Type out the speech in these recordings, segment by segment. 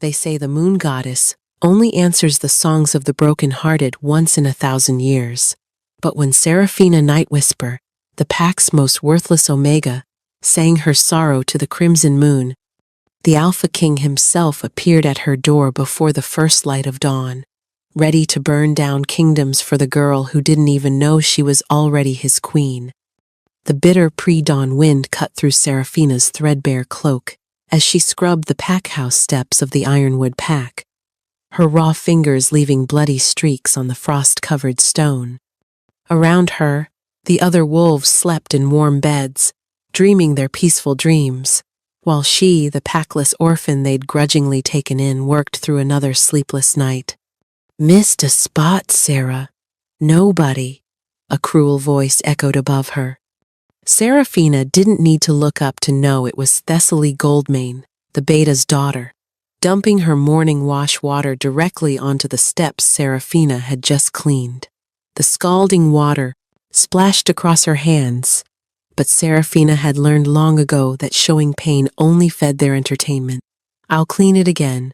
They say the moon goddess only answers the songs of the broken-hearted once in 1,000 years. But when Seraphina Nightwhisper, the pack's most worthless omega, sang her sorrow to the crimson moon, the Alpha King himself appeared at her door before the first light of dawn, ready to burn down kingdoms for the girl who didn't even know she was already his queen. The bitter pre-dawn wind cut through Seraphina's threadbare cloak as she scrubbed the pack-house steps of the ironwood pack, her raw fingers leaving bloody streaks on the frost-covered stone. Around her, the other wolves slept in warm beds, dreaming their peaceful dreams, while she, the packless orphan they'd grudgingly taken in, worked through another sleepless night. "Missed a spot, Sarah. Nobody," a cruel voice echoed above her. Seraphina didn't need to look up to know it was Thessaly Goldmane, the beta's daughter, dumping her morning wash water directly onto the steps Seraphina had just cleaned. The scalding water splashed across her hands, but Seraphina had learned long ago that showing pain only fed their entertainment. "I'll clean it again,"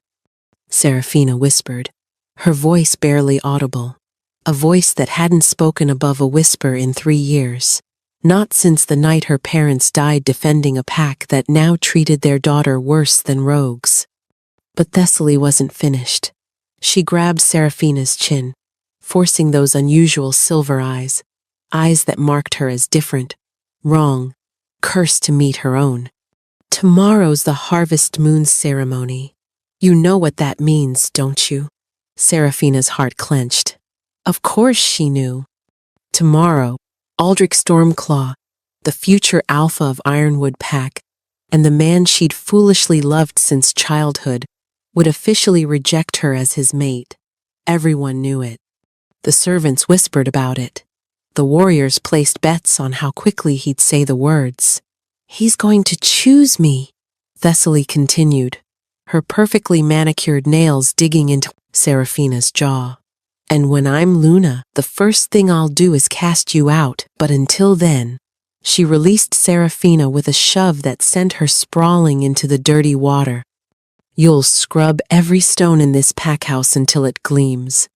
Seraphina whispered, her voice barely audible, a voice that hadn't spoken above a whisper in 3 years. Not since the night her parents died defending a pack that now treated their daughter worse than rogues. But Thessaly wasn't finished. She grabbed Seraphina's chin, forcing those unusual silver eyes that marked her as different, wrong, cursed to meet her own. "Tomorrow's the harvest moon ceremony. You know what that means, don't you?" Seraphina's heart clenched. Of course she knew. Tomorrow, Aldrich Stormclaw, the future alpha of Ironwood Pack, and the man she'd foolishly loved since childhood, would officially reject her as his mate. Everyone knew it. The servants whispered about it. The warriors placed bets on how quickly he'd say the words. "He's going to choose me," Thessaly continued, her perfectly manicured nails digging into Seraphina's jaw. "And when I'm Luna, the first thing I'll do is cast you out, but until then..." She released Seraphina with a shove that sent her sprawling into the dirty water. "You'll scrub every stone in this packhouse until it gleams."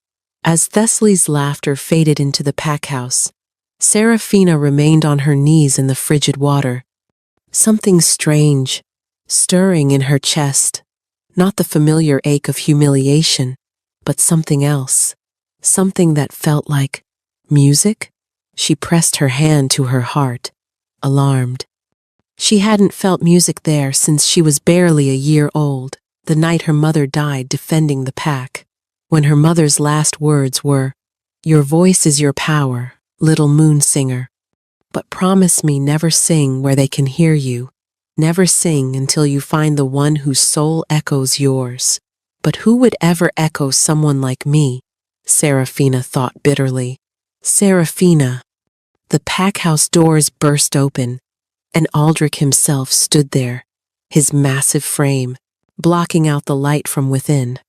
As Thessaly's laughter faded into the packhouse, Seraphina remained on her knees in the frigid water. Something strange, stirring in her chest. Not the familiar ache of humiliation, but something else. Something that felt like music. She pressed her hand to her heart, alarmed. She hadn't felt music there since she was barely a year old, the night her mother died defending the pack, when her mother's last words were, "Your voice is your power, little moon singer. But promise me never sing where they can hear you. Never sing until you find the one whose soul echoes yours." But who would ever echo someone like me? Seraphina thought bitterly. Seraphina. The packhouse doors burst open, and Aldrich himself stood there, his massive frame blocking out the light from within.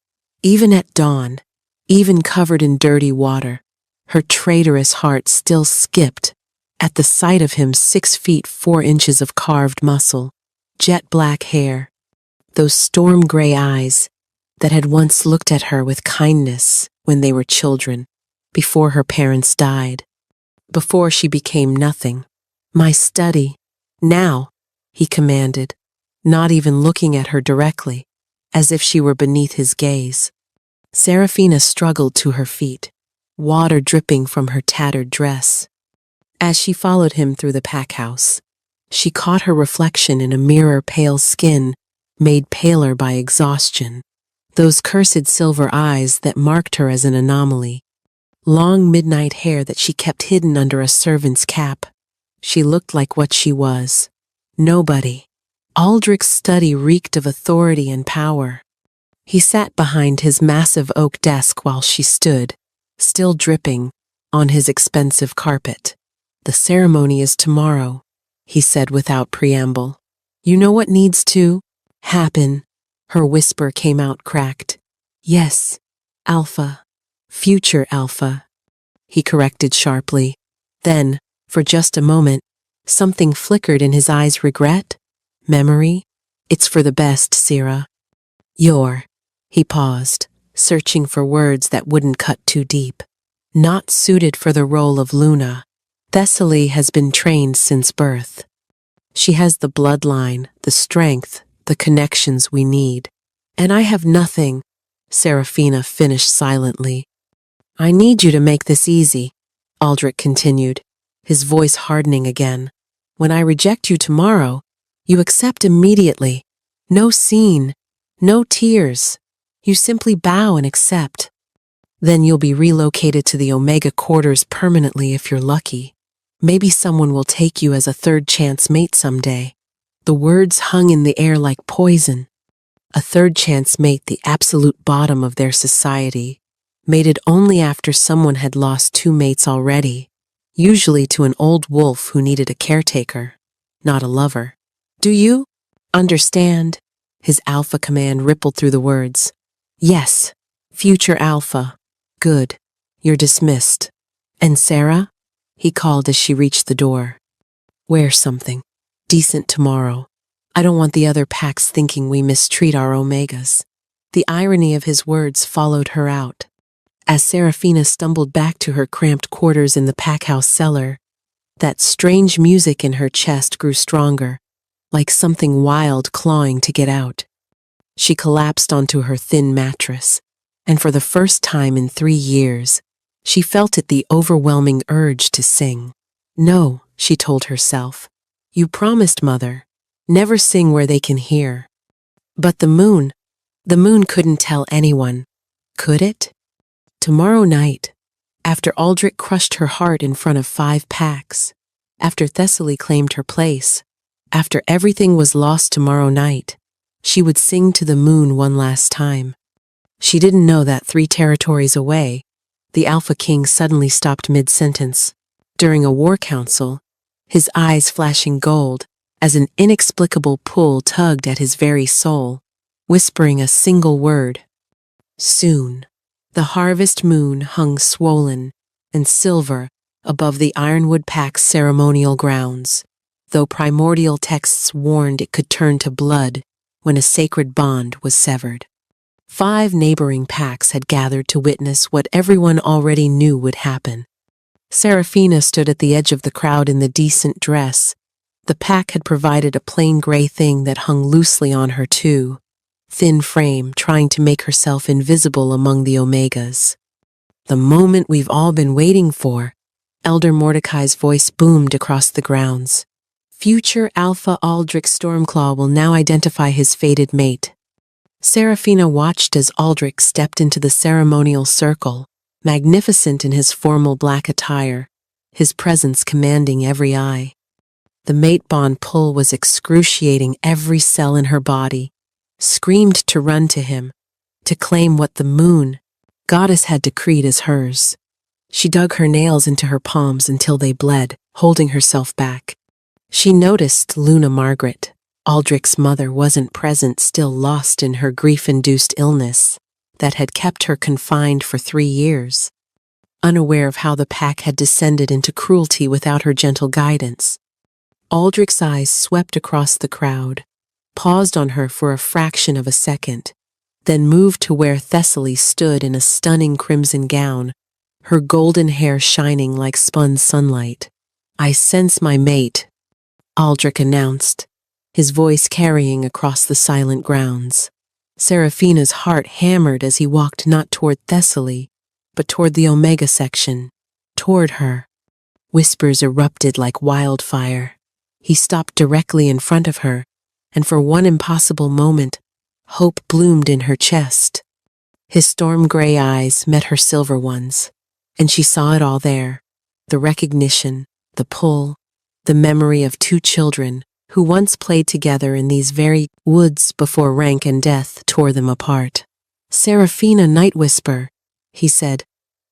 Even at dawn, even covered in dirty water, her traitorous heart still skipped at the sight of him, 6 feet 4 inches of carved muscle, jet black hair, those storm-gray eyes that had once looked at her with kindness when they were children, before her parents died, before she became nothing. "My study, now," he commanded, not even looking at her directly, as if she were beneath his gaze. Seraphina struggled to her feet, water dripping from her tattered dress. As she followed him through the packhouse, she caught her reflection in a mirror, pale skin made paler by exhaustion, those cursed silver eyes that marked her as an anomaly, long midnight hair that she kept hidden under a servant's cap. She looked like what she was, nobody. Aldrich's study reeked of authority and power. He sat behind his massive oak desk while she stood, still dripping, on his expensive carpet. "The ceremony is tomorrow," he said without preamble. "You know what needs to happen?" Her whisper came out cracked. "Yes, Alpha, future Alpha," he corrected sharply. Then, for just a moment, something flickered in his eyes. "Regret? Memory? It's for the best, Sera. You're He paused, searching for words that wouldn't cut too deep. Not suited for the role of Luna. Thessaly has been trained since birth. She has the bloodline, the strength, the connections we need. And I have nothing, Serafina finished silently. I need you to make this easy, Aldrich continued, his voice hardening again. When I reject you tomorrow, you accept immediately. No scene, no tears. You simply bow and accept. Then you'll be relocated to the Omega quarters permanently if you're lucky. Maybe someone will take you as a third chance mate someday. The words hung in the air like poison. A third chance mate, the absolute bottom of their society, mated only after someone had lost two mates already, usually to an old wolf who needed a caretaker, not a lover. Do you understand? His alpha command rippled through the words. Yes, future alpha. Good. You're dismissed. And Sarah? He called as she reached the door. Wear something decent tomorrow. I don't want the other packs thinking we mistreat our Omegas. The irony of his words followed her out. As Serafina stumbled back to her cramped quarters in the packhouse cellar, that strange music in her chest grew stronger, like something wild clawing to get out. She collapsed onto her thin mattress, and for the first time in 3 years, she felt the overwhelming urge to sing. No, she told herself. You promised, Mother. Never sing where they can hear. But the moon couldn't tell anyone, could it? Tomorrow night, after Aldrich crushed her heart in front of 5 packs, after Thessaly claimed her place, after everything was lost tomorrow night, she would sing to the moon one last time. She didn't know that 3 territories away, the Alpha King suddenly stopped mid-sentence. During a war council, his eyes flashing gold as an inexplicable pull tugged at his very soul, whispering a single word. Soon. The harvest moon hung swollen and silver above the Ironwood Pack's ceremonial grounds, though primordial texts warned it could turn to blood when a sacred bond was severed. 5 neighboring packs had gathered to witness what everyone already knew would happen. Serafina stood at the edge of the crowd in the decent dress. The pack had provided a plain gray thing that hung loosely on her too. Thin frame, trying to make herself invisible among the Omegas. The moment we've all been waiting for, Elder Mordecai's voice boomed across the grounds. Future Alpha Aldrich Stormclaw will now identify his fated mate. Serafina watched as Aldrich stepped into the ceremonial circle, magnificent in his formal black attire, his presence commanding every eye. The mate bond pull was excruciating every cell in her body. Screamed to run to him, to claim what the moon goddess had decreed as hers. She dug her nails into her palms until they bled, holding herself back. She noticed Luna Margaret, Aldrich's mother, wasn't present, still lost in her grief-induced illness that had kept her confined for 3 years, unaware of how the pack had descended into cruelty without her gentle guidance. Aldrich's eyes swept across the crowd, paused on her for a fraction of a second, then moved to where Thessaly stood in a stunning crimson gown, her golden hair shining like spun sunlight. I sense my mate, Aldrich announced, his voice carrying across the silent grounds. Serafina's heart hammered as he walked not toward Thessaly, but toward the Omega section, toward her. Whispers erupted like wildfire. He stopped directly in front of her, and for one impossible moment, hope bloomed in her chest. His storm-gray eyes met her silver ones, and she saw it all there, the recognition, the pull, the memory of 2 children who once played together in these very woods before rank and death tore them apart. Serafina Night Whisper, he said,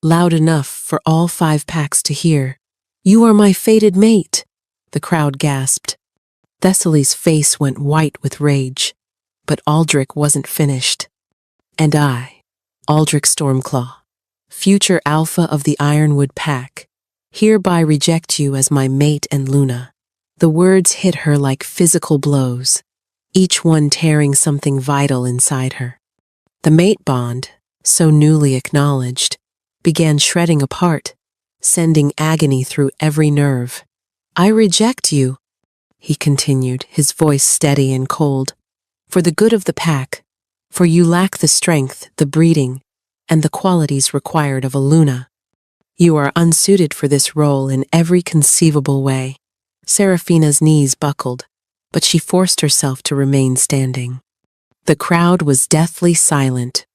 loud enough for all 5 packs to hear. You are my fated mate, the crowd gasped. Thessaly's face went white with rage, but Aldrich wasn't finished. And I, Aldrich Stormclaw, future alpha of the Ironwood Pack, hereby reject you as my mate and Luna. The words hit her like physical blows, each one tearing something vital inside her. The mate bond, so newly acknowledged, began shredding apart, sending agony through every nerve. "I reject you," he continued, his voice steady and cold, "for the good of the pack, for you lack the strength, the breeding, and the qualities required of a Luna. You are unsuited for this role in every conceivable way." Serafina's knees buckled, but she forced herself to remain standing. The crowd was deathly silent,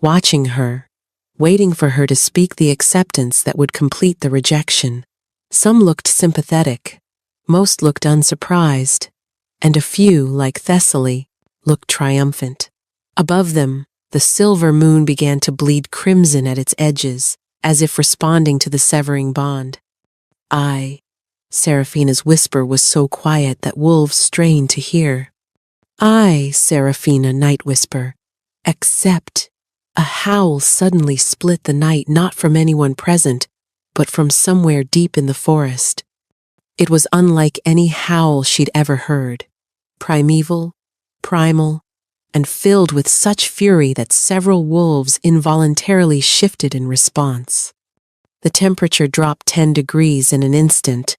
watching her, waiting for her to speak the acceptance that would complete the rejection. Some looked sympathetic, most looked unsurprised, and a few, like Thessaly, looked triumphant. Above them, the silver moon began to bleed crimson at its edges, as if responding to the severing bond. "I," Serafina's whisper was so quiet that wolves strained to hear. "I, Serafina, night whisper, accept." A howl suddenly split the night, not from anyone present, but from somewhere deep in the forest. It was unlike any howl she'd ever heard. Primeval, primal, and filled with such fury that several wolves involuntarily shifted in response. The temperature dropped 10 degrees in an instant,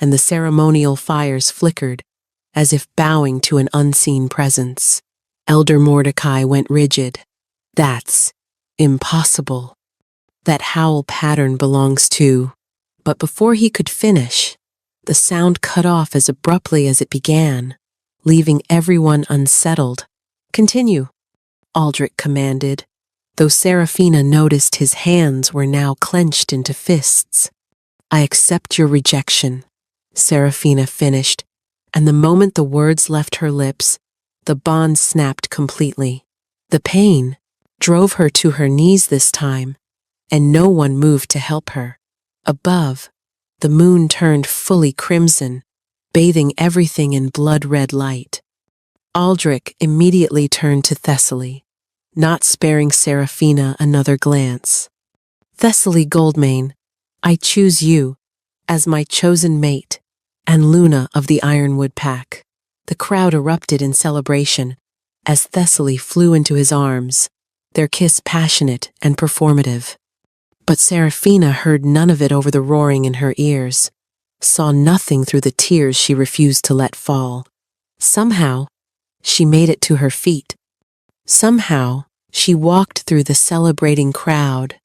and the ceremonial fires flickered, as if bowing to an unseen presence. Elder Mordecai went rigid. "That's impossible. That howl pattern belongs to..." But before he could finish, the sound cut off as abruptly as it began, leaving everyone unsettled. "Continue," Aldrich commanded, though Serafina noticed his hands were now clenched into fists. "I accept your rejection," Serafina finished, and the moment the words left her lips, the bond snapped completely. The pain drove her to her knees this time, and no one moved to help her. Above, the moon turned fully crimson, bathing everything in blood-red light. Aldrich immediately turned to Thessaly, not sparing Serafina another glance. "Thessaly Goldmane, I choose you as my chosen mate and Luna of the Ironwood Pack." The crowd erupted in celebration as Thessaly flew into his arms, their kiss passionate and performative. But Serafina heard none of it over the roaring in her ears, saw nothing through the tears she refused to let fall. Somehow, she made it to her feet. Somehow, she walked through the celebrating crowd,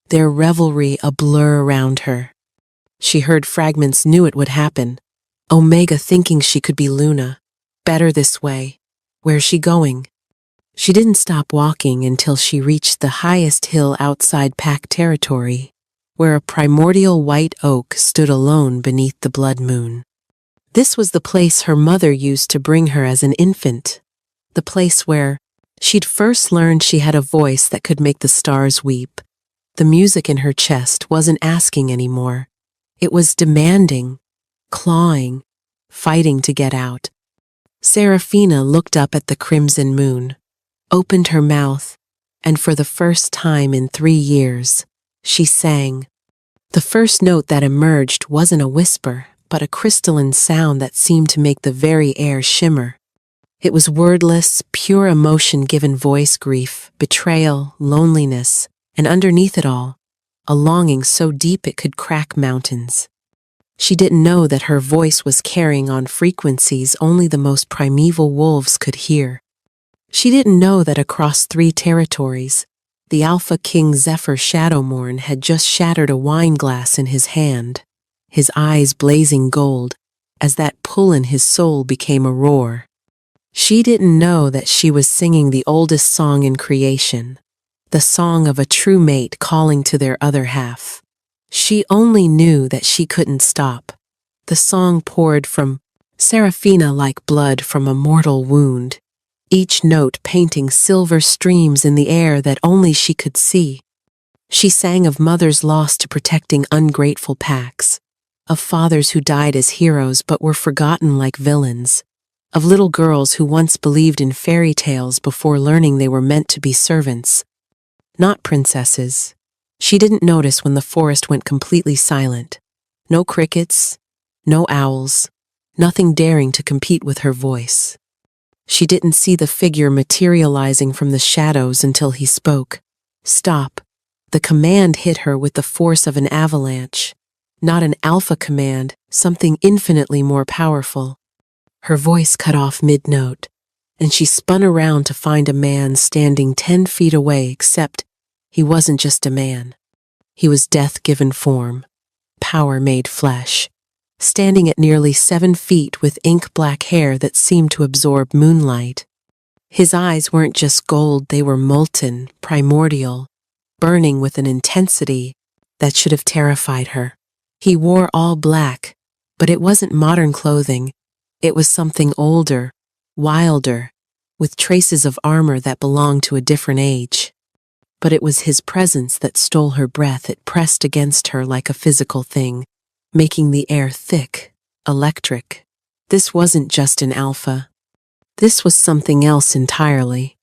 their revelry a blur around her. She heard fragments, knew it would happen. Omega thinking she could be Luna. Better this way. Where's she going? She didn't stop walking until she reached the highest hill outside Pack territory, where a primordial white oak stood alone beneath the blood moon. This was the place her mother used to bring her as an infant, the place where she'd first learned she had a voice that could make the stars weep. The music in her chest wasn't asking anymore. It was demanding, clawing, fighting to get out. Serafina looked up at the crimson moon, opened her mouth, and for the first time in 3 years, she sang. The first note that emerged wasn't a whisper, but a crystalline sound that seemed to make the very air shimmer. It was wordless, pure emotion given voice, grief, betrayal, loneliness, and underneath it all, a longing so deep it could crack mountains. She didn't know that her voice was carrying on frequencies only the most primeval wolves could hear. She didn't know that across 3 territories, the Alpha King Zephyr Shadowmourne had just shattered a wine glass in his hand, his eyes blazing gold, as that pull in his soul became a roar. She didn't know that she was singing the oldest song in creation, the song of a true mate calling to their other half. She only knew that she couldn't stop. The song poured from Serafina like blood from a mortal wound, each note painting silver streams in the air that only she could see. She sang of mothers lost to protecting ungrateful packs, of fathers who died as heroes but were forgotten like villains, of little girls who once believed in fairy tales before learning they were meant to be servants, not princesses. She didn't notice when the forest went completely silent. No crickets, no owls, nothing daring to compete with her voice. She didn't see the figure materializing from the shadows until he spoke. Stop. The command hit her with the force of an avalanche. Not an alpha command, something infinitely more powerful. Her voice cut off mid-note, and she spun around to find a man standing 10 feet away, except he wasn't just a man. He was death given form, power made flesh, standing at nearly 7 feet with ink-black hair that seemed to absorb moonlight. His eyes weren't just gold, they were molten, primordial, burning with an intensity that should have terrified her. He wore all black, but it wasn't modern clothing. It was something older, wilder, with traces of armor that belonged to a different age. But it was his presence that stole her breath. It pressed against her like a physical thing, making the air thick, electric. This wasn't just an alpha. This was something else entirely.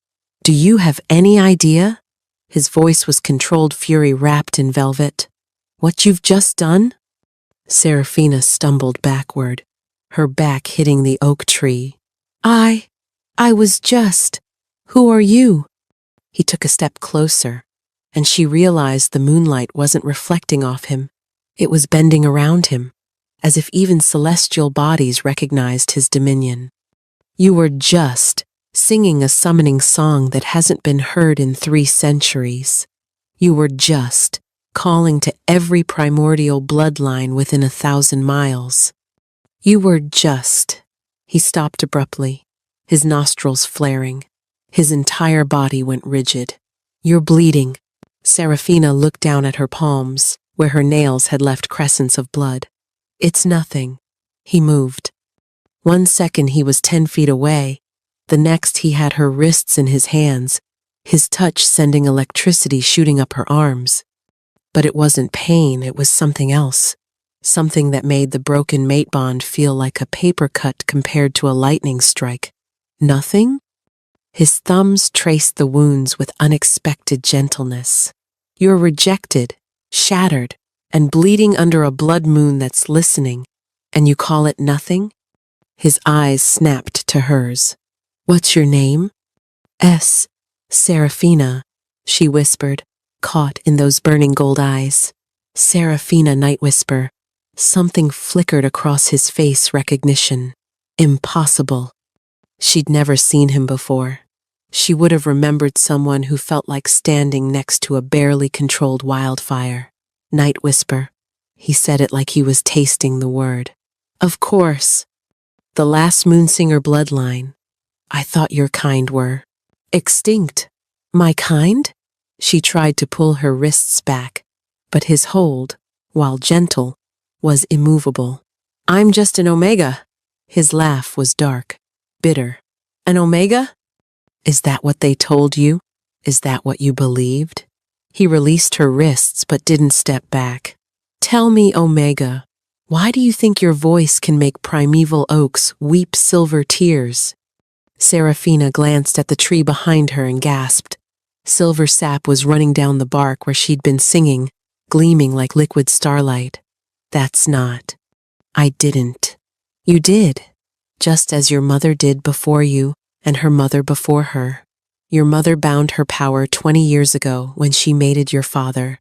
Do you have any idea? His voice was controlled fury wrapped in velvet. What you've just done? Serafina stumbled backward, her back hitting the oak tree. I was just. Who are you? He took a step closer, and she realized the moonlight wasn't reflecting off him. It was bending around him, as if even celestial bodies recognized his dominion. You were just singing a summoning song that hasn't been heard in 3 centuries. You were just calling to every primordial bloodline within 1,000 miles. You were just. He stopped abruptly, his nostrils flaring. His entire body went rigid. You're bleeding. Serafina looked down at her palms, where her nails had left crescents of blood. It's nothing. He moved. 1 second he was 10 feet away. The next he had her wrists in his hands, his touch sending electricity shooting up her arms. But it wasn't pain, it was something else. Something that made the broken mate bond feel like a paper cut compared to a lightning strike. Nothing? His thumbs traced the wounds with unexpected gentleness. You're rejected, shattered, and bleeding under a blood moon that's listening, and you call it nothing? His eyes snapped to hers. What's your name? Serafina, she whispered, caught in those burning gold eyes. Serafina, Night Whisper. Something flickered across his face, recognition. Impossible. She'd never seen him before. She would have remembered someone who felt like standing next to a barely controlled wildfire. Night Whisper. He said it like he was tasting the word. Of course. The last Moonsinger bloodline. I thought your kind were extinct. My kind? She tried to pull her wrists back, but his hold, while gentle, was immovable. I'm just an Omega. His laugh was dark, bitter. An Omega? Is that what they told you? Is that what you believed? He released her wrists but didn't step back. Tell me, Omega, why do you think your voice can make primeval oaks weep silver tears? Serafina glanced at the tree behind her and gasped. Silver sap was running down the bark where she'd been singing, gleaming like liquid starlight. That's not. I didn't. You did. Just as your mother did before you, and her mother before her. Your mother bound her power 20 years ago when she mated your father.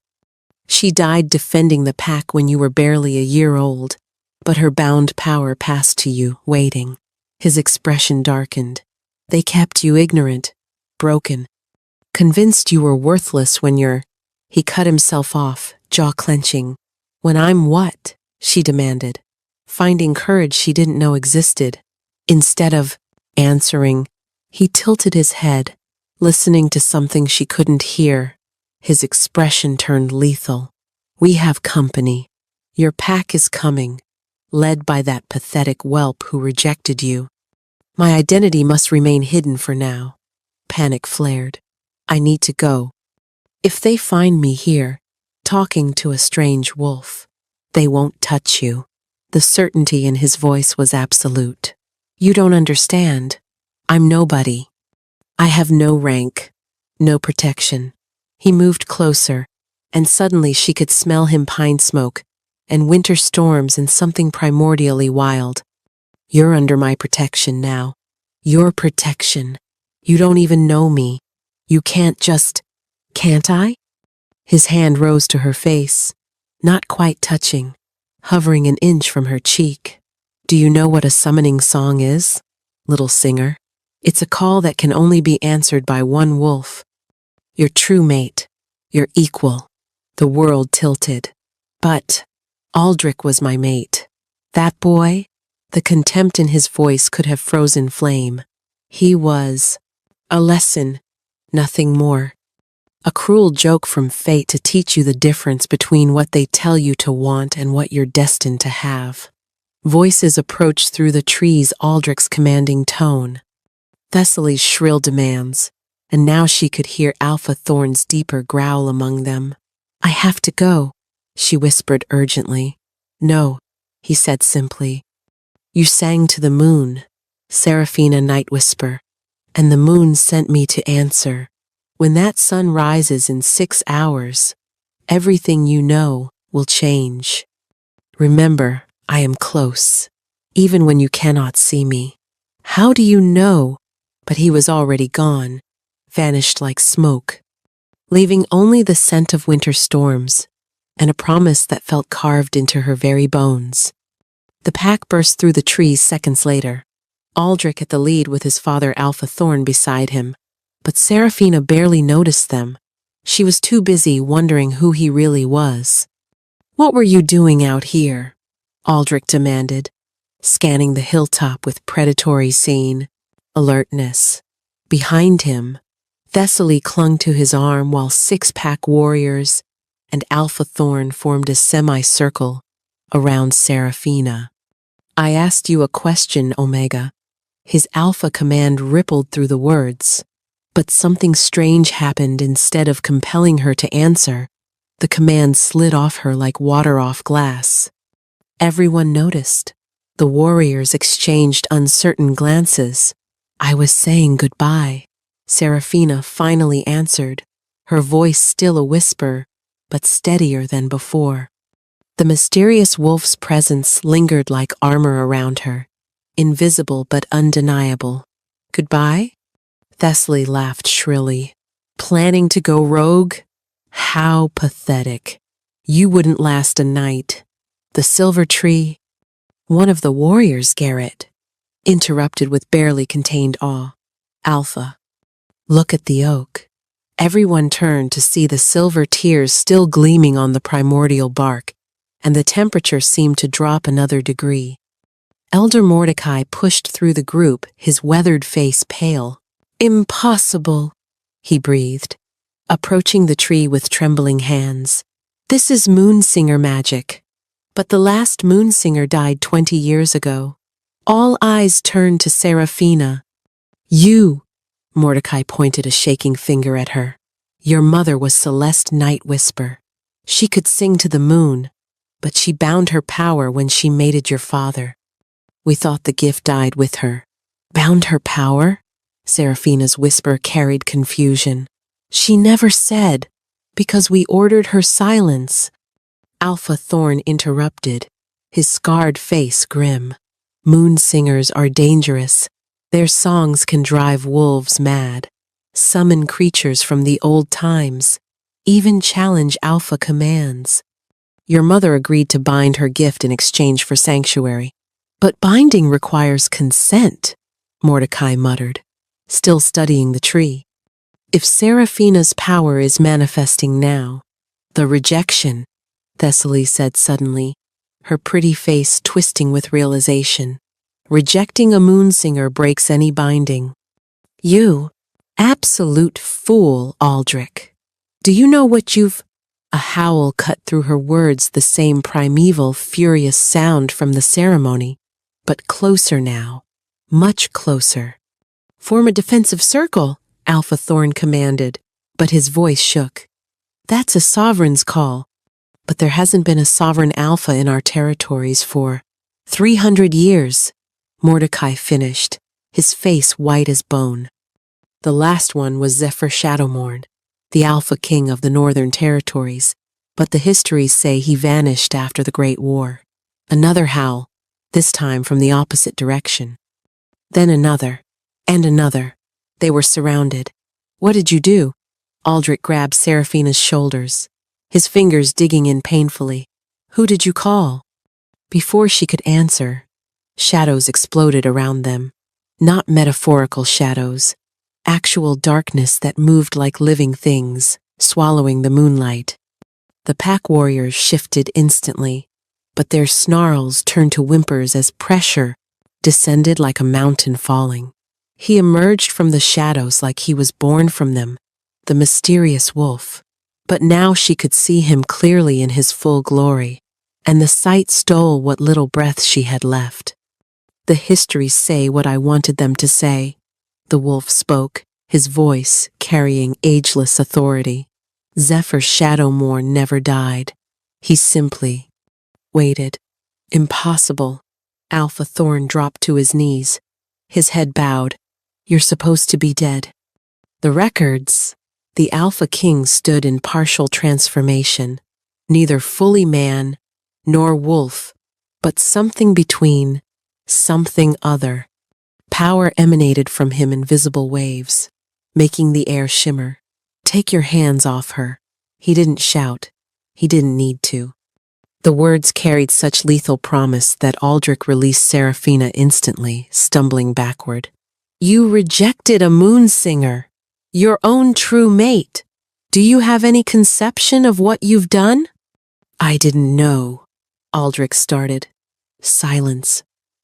She died defending the pack when you were barely a year old, but her bound power passed to you, waiting. His expression darkened. They kept you ignorant, broken, convinced you were worthless when you're... He cut himself off, jaw clenching. When I'm what? She demanded, finding courage she didn't know existed. Instead of answering, he tilted his head, listening to something she couldn't hear. His expression turned lethal. We have company. Your pack is coming, led by that pathetic whelp who rejected you. My identity must remain hidden for now. Panic flared. I need to go. If they find me here, talking to a strange wolf, they won't touch you. The certainty in his voice was absolute. You don't understand. I'm nobody. I have no rank, no protection. He moved closer, and suddenly she could smell him pine smoke, and winter storms and something primordially wild. You're under my protection now. Your protection. You don't even know me. You can't just... Can't I? His hand rose to her face, not quite touching, hovering an inch from her cheek. Do you know what a summoning song is, little singer? It's a call that can only be answered by one wolf. Your true mate, your equal. The world tilted. But Aldrich was my mate. That boy, the contempt in his voice could have frozen flame. He was a lesson, nothing more. A cruel joke from fate to teach you the difference between what they tell you to want and what you're destined to have. Voices approached through the trees, Aldrich's commanding tone, Thessaly's shrill demands, and now she could hear Alpha Thorn's deeper growl among them. I have to go, she whispered urgently. No, he said simply. You sang to the moon, Seraphina Night Whisper, and the moon sent me to answer. When that sun rises in 6 hours, everything you know will change. Remember, I am close, even when you cannot see me. How do you know? But he was already gone, vanished like smoke, leaving only the scent of winter storms and a promise that felt carved into her very bones. The pack burst through the trees seconds later, Aldrich at the lead with his father Alpha Thorn beside him. But Seraphina barely noticed them. She was too busy wondering who he really was. What were you doing out here? Aldrich demanded, scanning the hilltop with predatory alertness. Behind him, Thessaly clung to his arm while 6-pack warriors and Alpha Thorn formed a semicircle around Seraphina. I asked you a question, Omega. His alpha command rippled through the words. But something strange happened. Instead of compelling her to answer, the command slid off her like water off glass. Everyone noticed. The warriors exchanged uncertain glances. I was saying goodbye, Seraphina finally answered, her voice still a whisper, but steadier than before. The mysterious wolf's presence lingered like armor around her, invisible but undeniable. Goodbye? Thessaly laughed shrilly. Planning to go rogue? How pathetic. You wouldn't last a night. The silver tree. One of the warriors, Garrett, interrupted with barely contained awe. Alpha. Look at the oak. Everyone turned to see the silver tears still gleaming on the primordial bark, and the temperature seemed to drop another degree. Elder Mordecai pushed through the group, his weathered face pale. Impossible, he breathed, approaching the tree with trembling hands. This is Moonsinger magic. But the last Moonsinger died 20 years ago. All eyes turned to Seraphina. You, Mordecai pointed a shaking finger at her. Your mother was Celeste Night Whisper. She could sing to the moon, but she bound her power when she mated your father. We thought the gift died with her. Bound her power? Seraphina's whisper carried confusion. She never said, because we ordered her silence. Alpha Thorn interrupted, his scarred face grim. Moonsingers are dangerous. Their songs can drive wolves mad, summon creatures from the old times, even challenge alpha commands. Your mother agreed to bind her gift in exchange for sanctuary. But binding requires consent, Mordecai muttered, still studying the tree. If Seraphina's power is manifesting now, the rejection, Thessaly said suddenly, her pretty face twisting with realization. Rejecting a Moonsinger breaks any binding. You, absolute fool, Aldrich. Do you know what you've... A howl cut through her words, the same primeval, furious sound from the ceremony, but closer now, much closer. Form a defensive circle, Alpha Thorn commanded, but his voice shook. That's a sovereign's call, but there hasn't been a sovereign alpha in our territories for 300 years, Mordecai finished, his face white as bone. The last one was Zephyr Shadowmourne, the alpha king of the northern territories, but the histories say he vanished after the Great War. Another howl, this time from the opposite direction. Then another. And another. They were surrounded. What did you do? Aldrich grabbed Seraphina's shoulders, his fingers digging in painfully. Who did you call? Before she could answer, shadows exploded around them. Not metaphorical shadows, actual darkness that moved like living things, swallowing the moonlight. The pack warriors shifted instantly, but their snarls turned to whimpers as pressure descended like a mountain falling. He emerged from the shadows like he was born from them, the mysterious wolf. But now she could see him clearly in his full glory, and the sight stole what little breath she had left. The histories say what I wanted them to say, the wolf spoke, his voice carrying ageless authority. Zephyr's shadow morn never died. He simply waited. Impossible. Alpha Thorn dropped to his knees, his head bowed. You're supposed to be dead. The records. The Alpha King stood in partial transformation, neither fully man nor wolf, but something between, something other. Power emanated from him in visible waves, making the air shimmer. Take your hands off her. He didn't shout. He didn't need to. The words carried such lethal promise that Aldrich released Seraphina instantly, stumbling backward. You rejected a moon singer, your own true mate. Do you have any conception of what you've done? I didn't know, Aldrich started. Silence.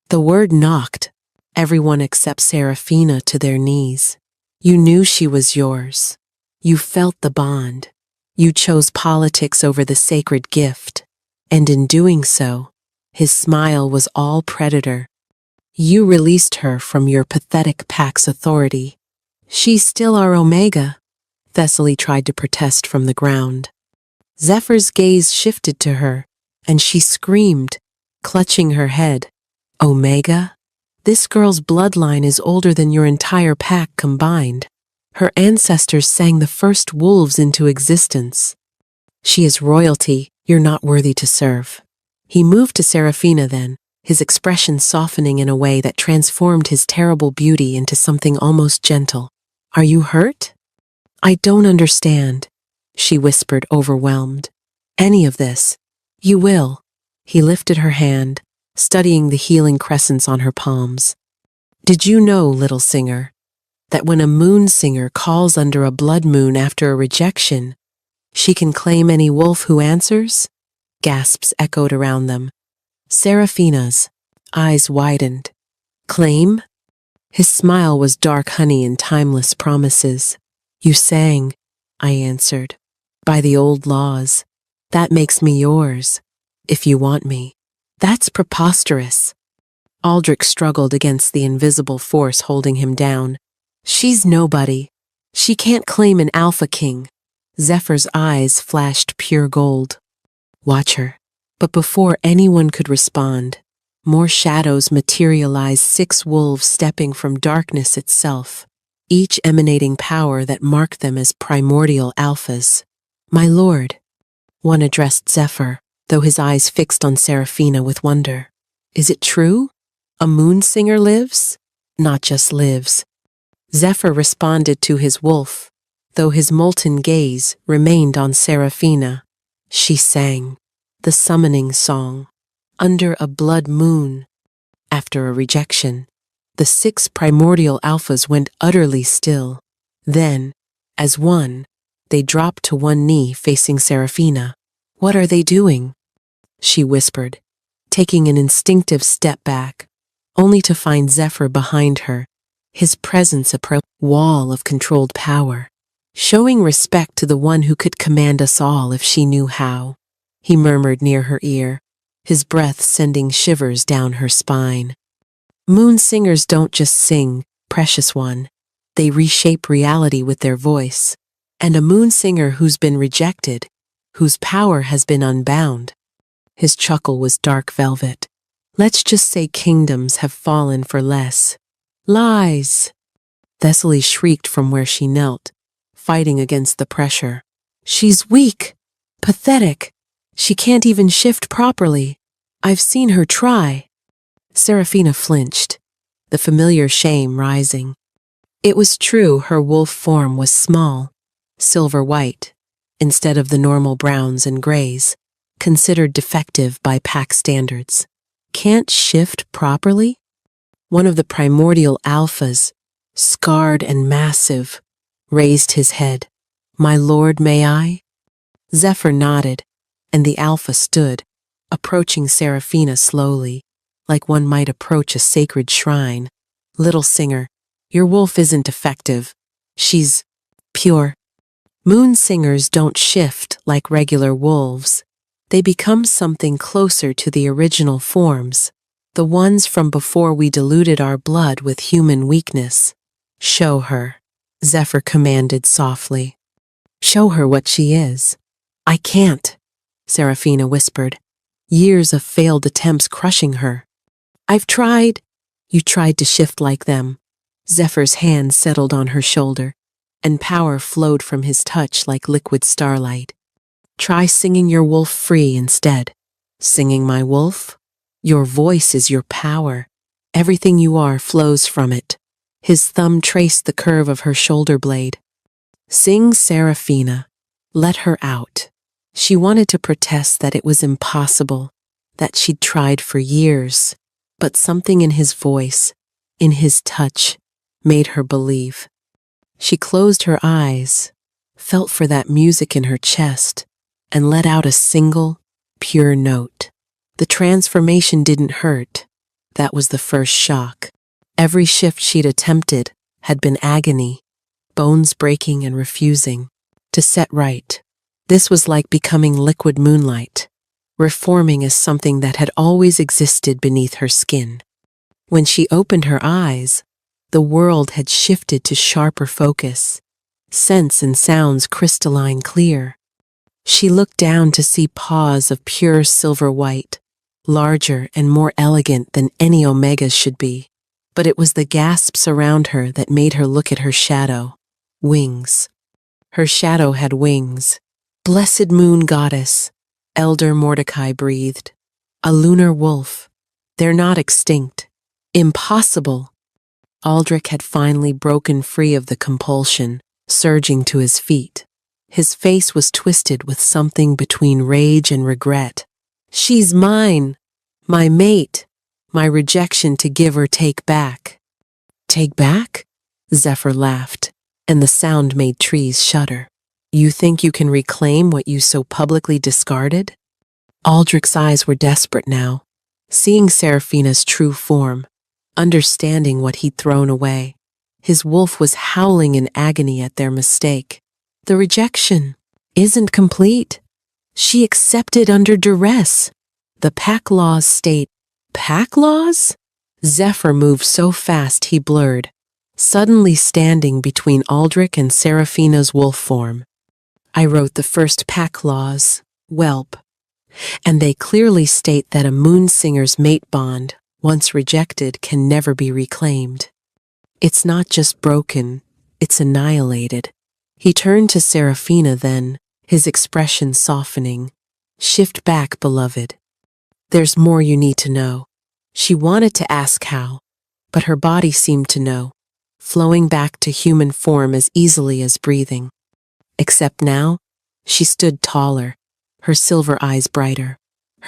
The word knocked everyone except Seraphina to their knees. You knew she was yours. You felt the bond. You chose politics over the sacred gift. And in doing so, his smile was all predator. You released her from your pathetic pack's authority. She's still our Omega, Thessaly tried to protest from the ground. Zephyr's gaze shifted to her, and she screamed, clutching her head. Omega? This girl's bloodline is older than your entire pack combined. Her ancestors sang the first wolves into existence. She is royalty you're not worthy to serve. He moved to Seraphina then, his expression softening in a way that transformed his terrible beauty into something almost gentle. Are you hurt? I don't understand, she whispered, overwhelmed. Any of this. You will. He lifted her hand, studying the healing crescents on her palms. Did you know, little singer, that when a moon singer calls under a blood moon after a rejection, she can claim any wolf who answers? Gasps echoed around them. Seraphina's eyes widened. Claim? His smile was dark honey and timeless promises. You sang, I answered. By the old laws. That makes me yours, if you want me. That's preposterous. Aldrich struggled against the invisible force holding him down. She's nobody. She can't claim an Alpha King. Zephyr's eyes flashed pure gold. Watch her. But before anyone could respond, more shadows materialized, 6 wolves stepping from darkness itself, each emanating power that marked them as primordial alphas. My lord, one addressed Zephyr, though his eyes fixed on Seraphina with wonder. Is it true? A moon singer lives? Not just lives. Zephyr responded to his wolf, though his molten gaze remained on Seraphina. She sang the summoning song. Under a blood moon. After a rejection, the 6 primordial alphas went utterly still. Then, as one, they dropped to one knee facing Seraphina. What are they doing? She whispered, taking an instinctive step back, only to find Zephyr behind her, his presence a wall of controlled power, showing respect to the one who could command us all if she knew how. He murmured near her ear, his breath sending shivers down her spine. Moon singers don't just sing, precious one. They reshape reality with their voice. And a moon singer who's been rejected, whose power has been unbound. His chuckle was dark velvet. Let's just say kingdoms have fallen for less. Lies! Thessaly shrieked from where she knelt, fighting against the pressure. She's weak, pathetic. She can't even shift properly. I've seen her try. Seraphina flinched, the familiar shame rising. It was true her wolf form was small, silver white, instead of the normal browns and grays, considered defective by pack standards. Can't shift properly? One of the primordial alphas, scarred and massive, raised his head. My lord, may I? Zephyr nodded, and the alpha stood, approaching Seraphina slowly, like one might approach a sacred shrine. Little singer, your wolf isn't defective. She's pure. Moon singers don't shift like regular wolves. They become something closer to the original forms, the ones from before we diluted our blood with human weakness. Show her, Zephyr commanded softly. Show her what she is. I can't, Seraphina whispered, years of failed attempts crushing her. I've tried. You tried to shift like them. Zephyr's hand settled on her shoulder, and power flowed from his touch like liquid starlight. Try singing your wolf free instead. Singing my wolf? Your voice is your power. Everything you are flows from it. His thumb traced the curve of her shoulder blade. Sing, Seraphina. Let her out. She wanted to protest that it was impossible, that she'd tried for years, but something in his voice, in his touch, made her believe. She closed her eyes, felt for that music in her chest, and let out a single, pure note. The transformation didn't hurt. That was the first shock. Every shift she'd attempted had been agony, bones breaking and refusing to set right. This was like becoming liquid moonlight, reforming as something that had always existed beneath her skin. When she opened her eyes, the world had shifted to sharper focus, scents and sounds crystalline clear. She looked down to see paws of pure silver white, larger and more elegant than any omegas should be. But it was the gasps around her that made her look at her shadow. Wings. Her shadow had wings. Blessed moon goddess, Elder Mordecai breathed. A lunar wolf. They're not extinct. Impossible. Aldrich had finally broken free of the compulsion, surging to his feet. His face was twisted with something between rage and regret. She's mine, my mate, my rejection to give or take back. Take back? Zephyr laughed, and the sound made trees shudder. You think you can reclaim what you so publicly discarded? Aldrich's eyes were desperate now, seeing Seraphina's true form, understanding what he'd thrown away. His wolf was howling in agony at their mistake. The rejection isn't complete. She accepted under duress. The pack laws state, pack laws? Zephyr moved so fast he blurred, suddenly standing between Aldrich and Seraphina's wolf form. I wrote the first pack laws, whelp, and they clearly state that a moon singer's mate bond, once rejected, can never be reclaimed. It's not just broken, it's annihilated. He turned to Seraphina then, his expression softening. Shift back, beloved. There's more you need to know. She wanted to ask how, but her body seemed to know, flowing back to human form as easily as breathing. Except now, she stood taller, her silver eyes brighter.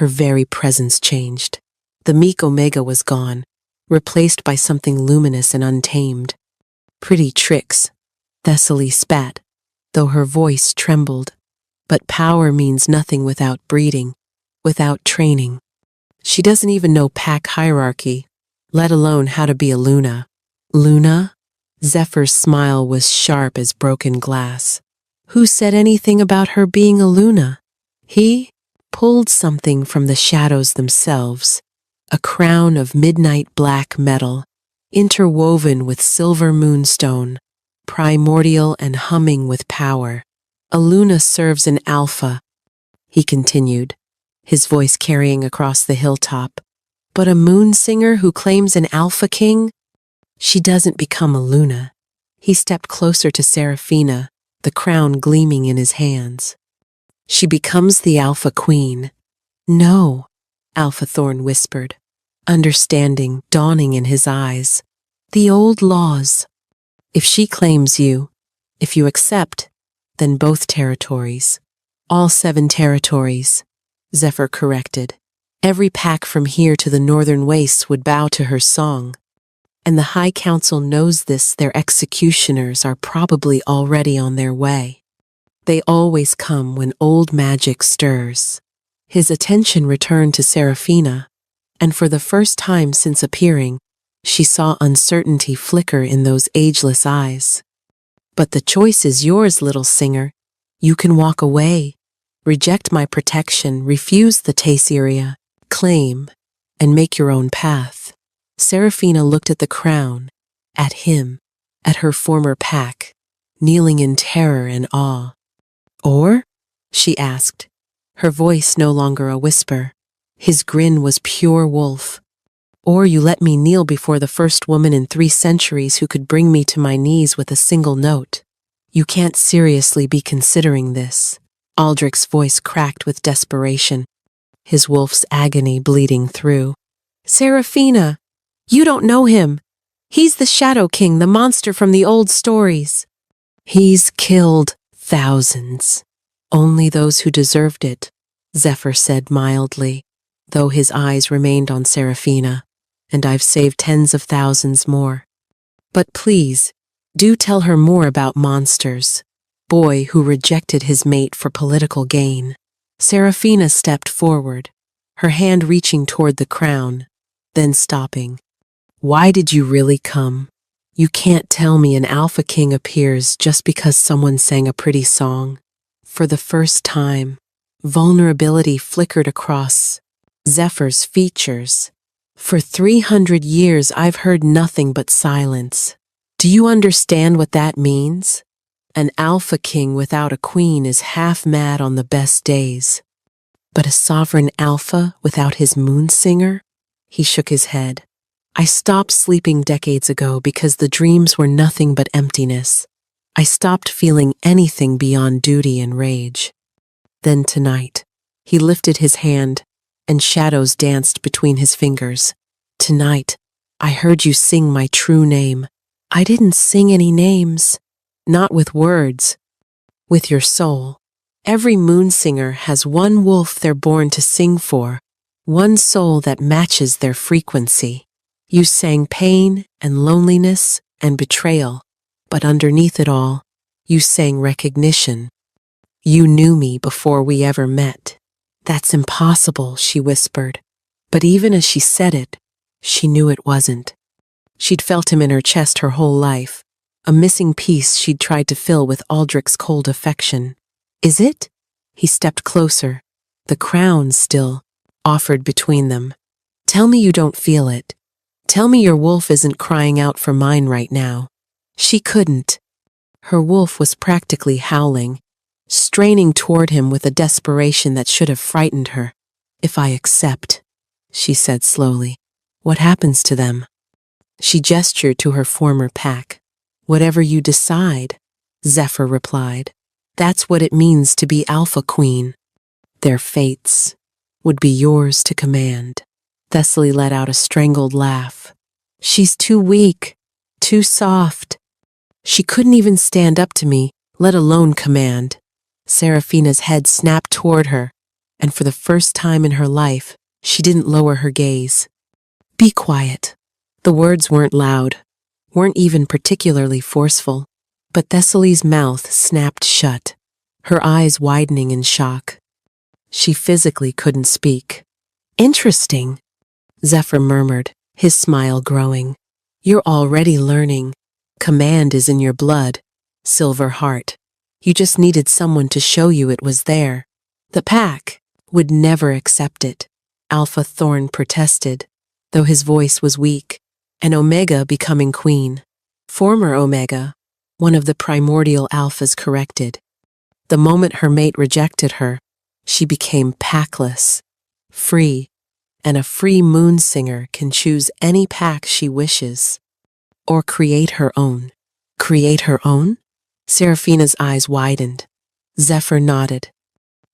Her very presence changed. The meek Omega was gone, replaced by something luminous and untamed. Pretty tricks, Thessaly spat, though her voice trembled. But power means nothing without breeding, without training. She doesn't even know pack hierarchy, let alone how to be a Luna. Luna? Zephyr's smile was sharp as broken glass. Who said anything about her being a Luna? He pulled something from the shadows themselves, a crown of midnight black metal, interwoven with silver moonstone, primordial and humming with power. A Luna serves an alpha, he continued, his voice carrying across the hilltop. But a moon singer who claims an alpha king? She doesn't become a Luna. He stepped closer to Seraphina, the crown gleaming in his hands. She becomes the alpha queen. No, Alpha Thorn whispered, understanding dawning in his eyes. The old laws. If she claims you, if you accept, then both territories. All 7 territories, Zephyr corrected. Every pack from here to the northern wastes would bow to her song. And the High Council knows this. Their executioners are probably already on their way. They always come when old magic stirs. His attention returned to Seraphina, and for the first time since appearing, she saw uncertainty flicker in those ageless eyes. But the choice is yours, little singer. You can walk away, reject my protection, refuse the Taceria, claim, and make your own path. Seraphina looked at the crown, at him, at her former pack, kneeling in terror and awe. Or? She asked, her voice no longer a whisper. His grin was pure wolf. Or you let me kneel before the first woman in 3 centuries who could bring me to my knees with a single note. You can't seriously be considering this. Aldrich's voice cracked with desperation, his wolf's agony bleeding through. Seraphina, you don't know him. He's the Shadow King, the monster from the old stories. He's killed thousands. Only those who deserved it, Zephyr said mildly, though his eyes remained on Seraphina. And I've saved tens of thousands more. But please, do tell her more about monsters. Boy who rejected his mate for political gain. Seraphina stepped forward, her hand reaching toward the crown, then stopping. Why did you really come? You can't tell me an Alpha King appears just because someone sang a pretty song. For the first time, vulnerability flickered across Zephyr's features. For 300 years I've heard nothing but silence. Do you understand what that means? An Alpha King without a queen is half mad on the best days. But a sovereign Alpha without his moon singer? He shook his head. I stopped sleeping decades ago because the dreams were nothing but emptiness. I stopped feeling anything beyond duty and rage. Then tonight, he lifted his hand, and shadows danced between his fingers. Tonight, I heard you sing my true name. I didn't sing any names. Not with words. With your soul. Every moon singer has one wolf they're born to sing for, one soul that matches their frequency. You sang pain and loneliness and betrayal, but underneath it all, you sang recognition. You knew me before we ever met. That's impossible, she whispered. But even as she said it, she knew it wasn't. She'd felt him in her chest her whole life, a missing piece she'd tried to fill with Aldrich's cold affection. Is it? He stepped closer, the crown still offered between them. Tell me you don't feel it. Tell me your wolf isn't crying out for mine right now. She couldn't. Her wolf was practically howling, straining toward him with a desperation that should have frightened her. If I accept, she said slowly, what happens to them? She gestured to her former pack. Whatever you decide, Zephyr replied. That's what it means to be Alpha Queen. Their fates would be yours to command. Thessaly let out a strangled laugh. She's too weak, too soft. She couldn't even stand up to me, let alone command. Seraphina's head snapped toward her, and for the first time in her life, she didn't lower her gaze. Be quiet. The words weren't loud, weren't even particularly forceful, but Thessaly's mouth snapped shut, her eyes widening in shock. She physically couldn't speak. Interesting, Zephyr murmured, his smile growing. You're already learning. Command is in your blood, Silver Heart. You just needed someone to show you it was there. The pack would never accept it, Alpha Thorn protested, though his voice was weak, and Omega becoming queen. Former Omega, one of the primordial alphas, corrected. The moment her mate rejected her, she became packless, free, and a free moon singer can choose any pack she wishes. Or create her own. Create her own? Seraphina's eyes widened. Zephyr nodded.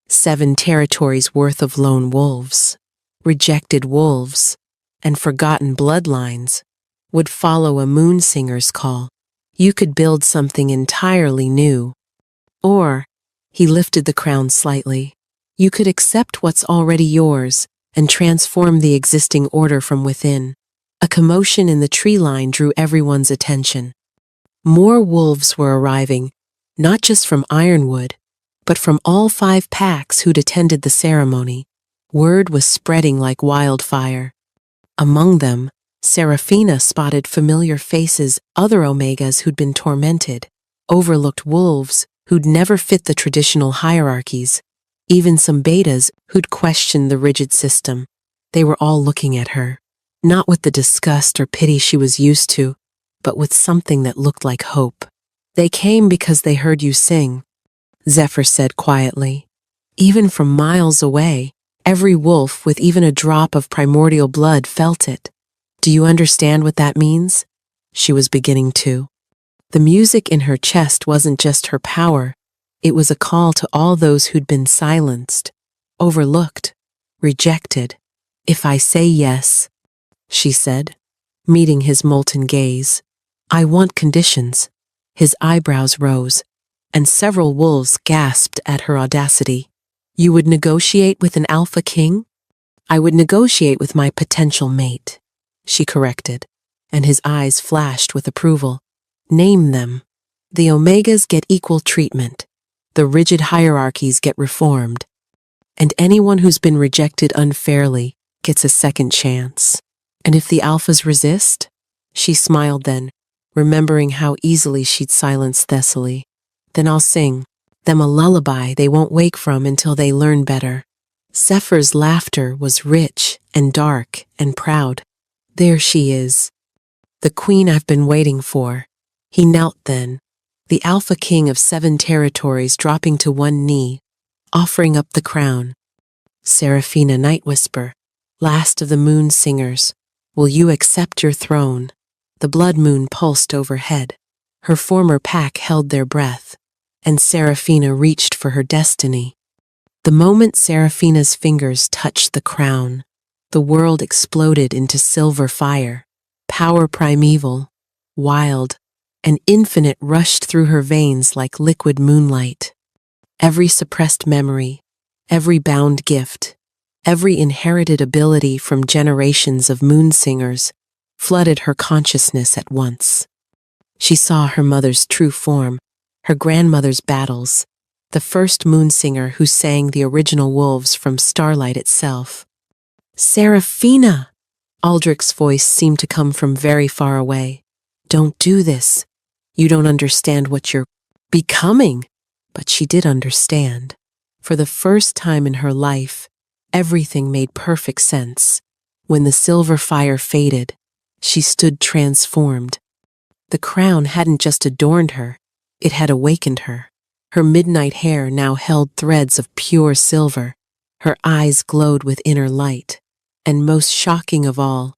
7 territories worth of lone wolves, rejected wolves, and forgotten bloodlines would follow a moon singer's call. You could build something entirely new. Or, he lifted the crown slightly, you could accept what's already yours and transform the existing order from within. A commotion in the tree line drew everyone's attention. More wolves were arriving, not just from Ironwood, but from all 5 packs who'd attended the ceremony. Word was spreading like wildfire. Among them, Seraphina spotted familiar faces, other Omegas who'd been tormented, overlooked wolves who'd never fit the traditional hierarchies, even some betas who'd questioned the rigid system. They were all looking at her, not with the disgust or pity she was used to, but with something that looked like hope. They came because they heard you sing, Zephyr said quietly. Even from miles away, every wolf with even a drop of primordial blood felt it. Do you understand what that means? She was beginning to. The music in her chest wasn't just her power, it was a call to all those who'd been silenced, overlooked, rejected. If I say yes, she said, meeting his molten gaze. I want conditions. His eyebrows rose, and several wolves gasped at her audacity. You would negotiate with an alpha king? I would negotiate with my potential mate, she corrected, and his eyes flashed with approval. Name them. The Omegas get equal treatment. The rigid hierarchies get reformed. And anyone who's been rejected unfairly gets a second chance. And if the alphas resist? She smiled then, remembering how easily she'd silenced Thessaly. Then I'll sing them a lullaby they won't wake from until they learn better. Zephyr's laughter was rich and dark and proud. There she is, the queen I've been waiting for. He knelt then, the alpha king of 7 territories dropping to one knee, offering up the crown. Seraphina Nightwhisper, last of the moon singers, will you accept your throne? The blood moon pulsed overhead. Her former pack held their breath, and Seraphina reached for her destiny. The moment Seraphina's fingers touched the crown, the world exploded into silver fire. Power primeval, wild, and infinite rushed through her veins like liquid moonlight. Every suppressed memory, every bound gift, every inherited ability from generations of moon singers flooded her consciousness at once. She saw her mother's true form, her grandmother's battles, the first moon singer who sang the original wolves from starlight itself. Seraphina! Aldrich's voice seemed to come from very far away. Don't do this. You don't understand what you're becoming. But she did understand. For the first time in her life, everything made perfect sense. When the silver fire faded, she stood transformed. The crown hadn't just adorned her, it had awakened her. Her midnight hair now held threads of pure silver. Her eyes glowed with inner light. And most shocking of all,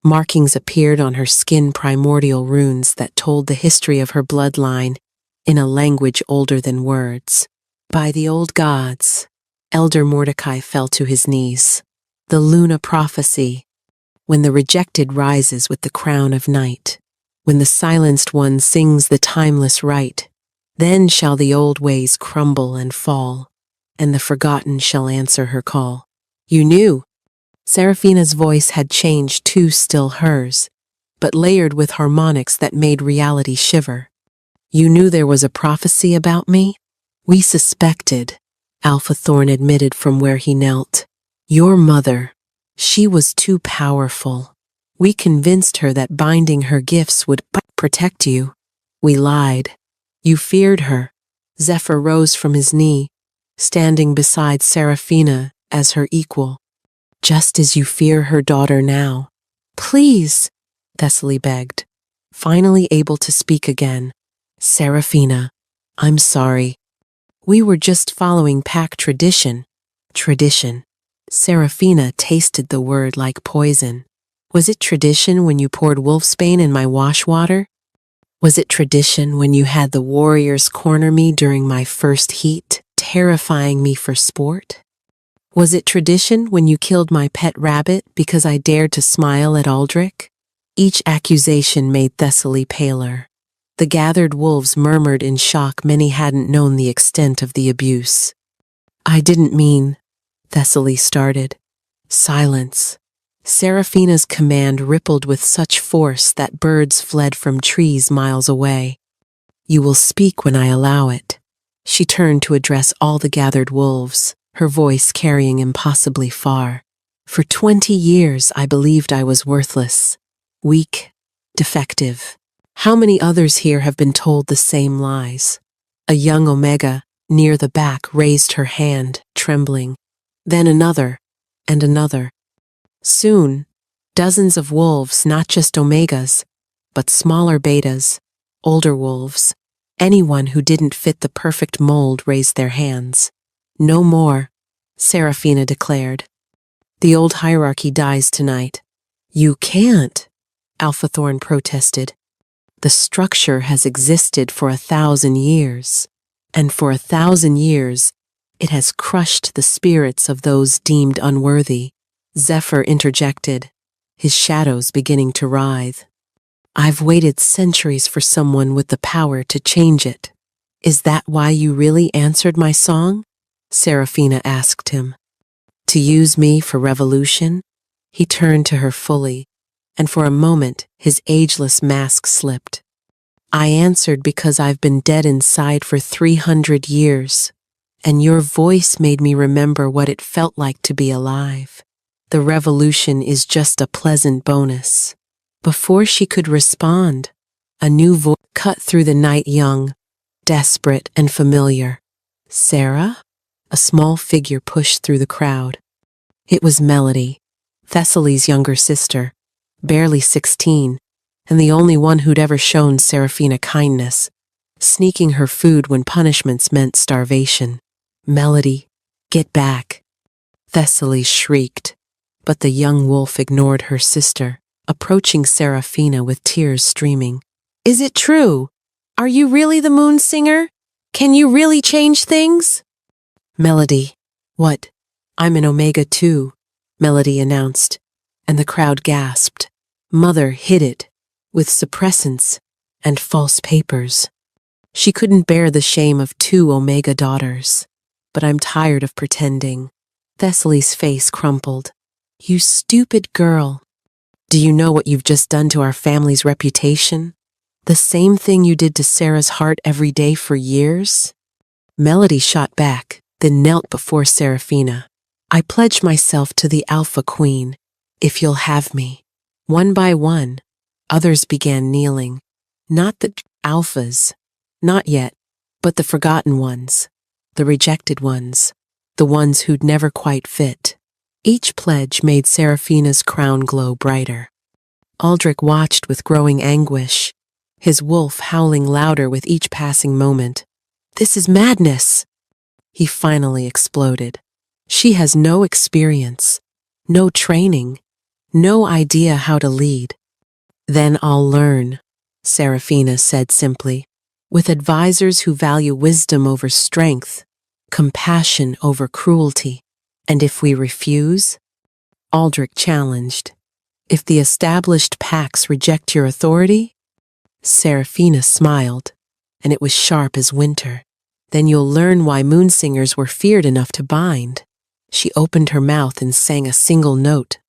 markings appeared on her skin, primordial runes that told the history of her bloodline in a language older than words. By the old gods, Elder Mordecai fell to his knees. The Luna prophecy, when the rejected rises with the crown of night, when the silenced one sings the timeless right, then shall the old ways crumble and fall, and the forgotten shall answer her call. You knew. Seraphina's voice had changed too, still hers, but layered with harmonics that made reality shiver. You knew there was a prophecy about me? We suspected, Alpha Thorn admitted from where he knelt. Your mother, she was too powerful. We convinced her that binding her gifts would protect you. We lied. You feared her. Zephyr rose from his knee, standing beside Seraphina as her equal. Just as you fear her daughter now. Please, Thessaly begged, finally able to speak again. Seraphina, I'm sorry. We were just following pack tradition. Tradition. Seraphina tasted the word like poison. Was it tradition when you poured wolfsbane in my wash water? Was it tradition when you had the warriors corner me during my first heat, terrifying me for sport? Was it tradition when you killed my pet rabbit because I dared to smile at Aldrich? Each accusation made Thessaly paler. The gathered wolves murmured in shock. Many hadn't known the extent of the abuse. I didn't mean, Thessaly started. Silence. Seraphina's command rippled with such force that birds fled from trees miles away. You will speak when I allow it. She turned to address all the gathered wolves, her voice carrying impossibly far. For 20 years I believed I was worthless, weak, defective. How many others here have been told the same lies? A young Omega, near the back, raised her hand, trembling. Then another, and another. Soon, dozens of wolves, not just Omegas, but smaller betas, older wolves. Anyone who didn't fit the perfect mold raised their hands. No more, Seraphina declared. The old hierarchy dies tonight. You can't, Alphathorn protested. The structure has existed for 1,000 years, and for 1,000 years it has crushed the spirits of those deemed unworthy. Zephyr interjected, his shadows beginning to writhe. I've waited centuries for someone with the power to change it. Is that why you really answered my song? Seraphina asked him. To use me for revolution? He turned to her fully, and for a moment his ageless mask slipped. I answered because I've been dead inside for 300 years, and your voice made me remember what it felt like to be alive. The revolution is just a pleasant bonus. Before she could respond, a new voice cut through the night, young, desperate, and familiar. Sarah? A small figure pushed through the crowd. It was Melody, Thessaly's younger sister, barely 16, and the only one who'd ever shown Seraphina kindness, sneaking her food when punishments meant starvation. Melody, get back, Thessaly shrieked, but the young wolf ignored her sister, approaching Seraphina with tears streaming. Is it true? Are you really the moon singer? Can you really change things? Melody, what? I'm an Omega too, Melody announced, and the crowd gasped. Mother hid it, with suppressants and false papers. She couldn't bear the shame of 2 Omega daughters. But I'm tired of pretending. Thessaly's face crumpled. You stupid girl. Do you know what you've just done to our family's reputation? The same thing you did to Sarah's heart every day for years? Melody shot back, then knelt before Seraphina. I pledge myself to the Alpha Queen, if you'll have me. One by one, others began kneeling. Not the Alphas, not yet, but the forgotten ones, the rejected ones, the ones who'd never quite fit. Each pledge made Seraphina's crown glow brighter. Aldrich watched with growing anguish, his wolf howling louder with each passing moment. This is madness! He finally exploded. She has no experience, no training, no idea how to lead. Then I'll learn, Seraphina said simply. With advisors who value wisdom over strength, compassion over cruelty. And if we refuse? Aldrich challenged. If the established packs reject your authority? Seraphina smiled, and it was sharp as winter. Then you'll learn why moonsingers were feared enough to bind. She opened her mouth and sang a single note.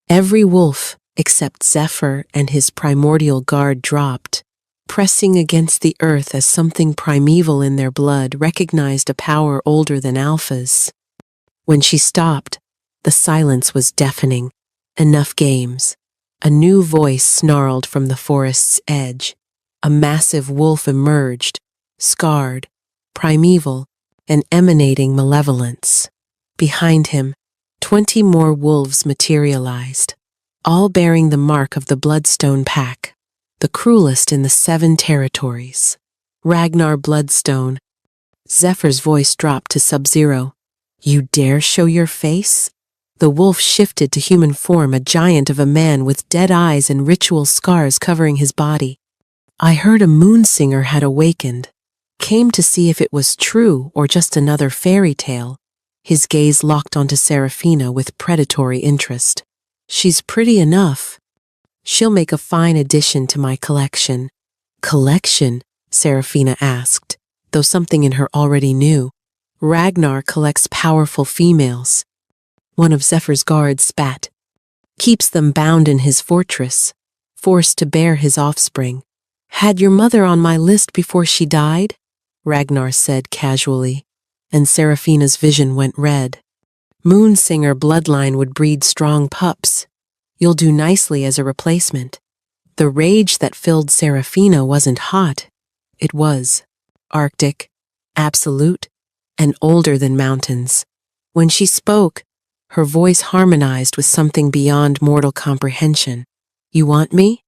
Every wolf, except Zephyr and his primordial guard, dropped, pressing against the earth as something primeval in their blood recognized a power older than Alpha's. When she stopped, the silence was deafening. Enough games. A new voice snarled from the forest's edge. A massive wolf emerged, scarred, primeval, and emanating malevolence. Behind him, 20 more wolves materialized, all bearing the mark of the Bloodstone Pack, the cruelest in the 7 territories. Ragnar Bloodstone. Zephyr's voice dropped to sub-zero. You dare show your face? The wolf shifted to human form, a giant of a man with dead eyes and ritual scars covering his body. I heard a moonsinger had awakened. Came to see if it was true or just another fairy tale. His gaze locked onto Seraphina with predatory interest. She's pretty enough. She'll make a fine addition to my collection. Collection? Serafina asked, though something in her already knew. Ragnar collects powerful females. One of Zephyr's guards spat. Keeps them bound in his fortress, forced to bear his offspring. Had your mother on my list before she died? Ragnar said casually, and Serafina's vision went red. Moonsinger bloodline would breed strong pups. You'll do nicely as a replacement. The rage that filled Serafina wasn't hot. It was Arctic, absolute, and older than mountains. When she spoke, her voice harmonized with something beyond mortal comprehension. You want me?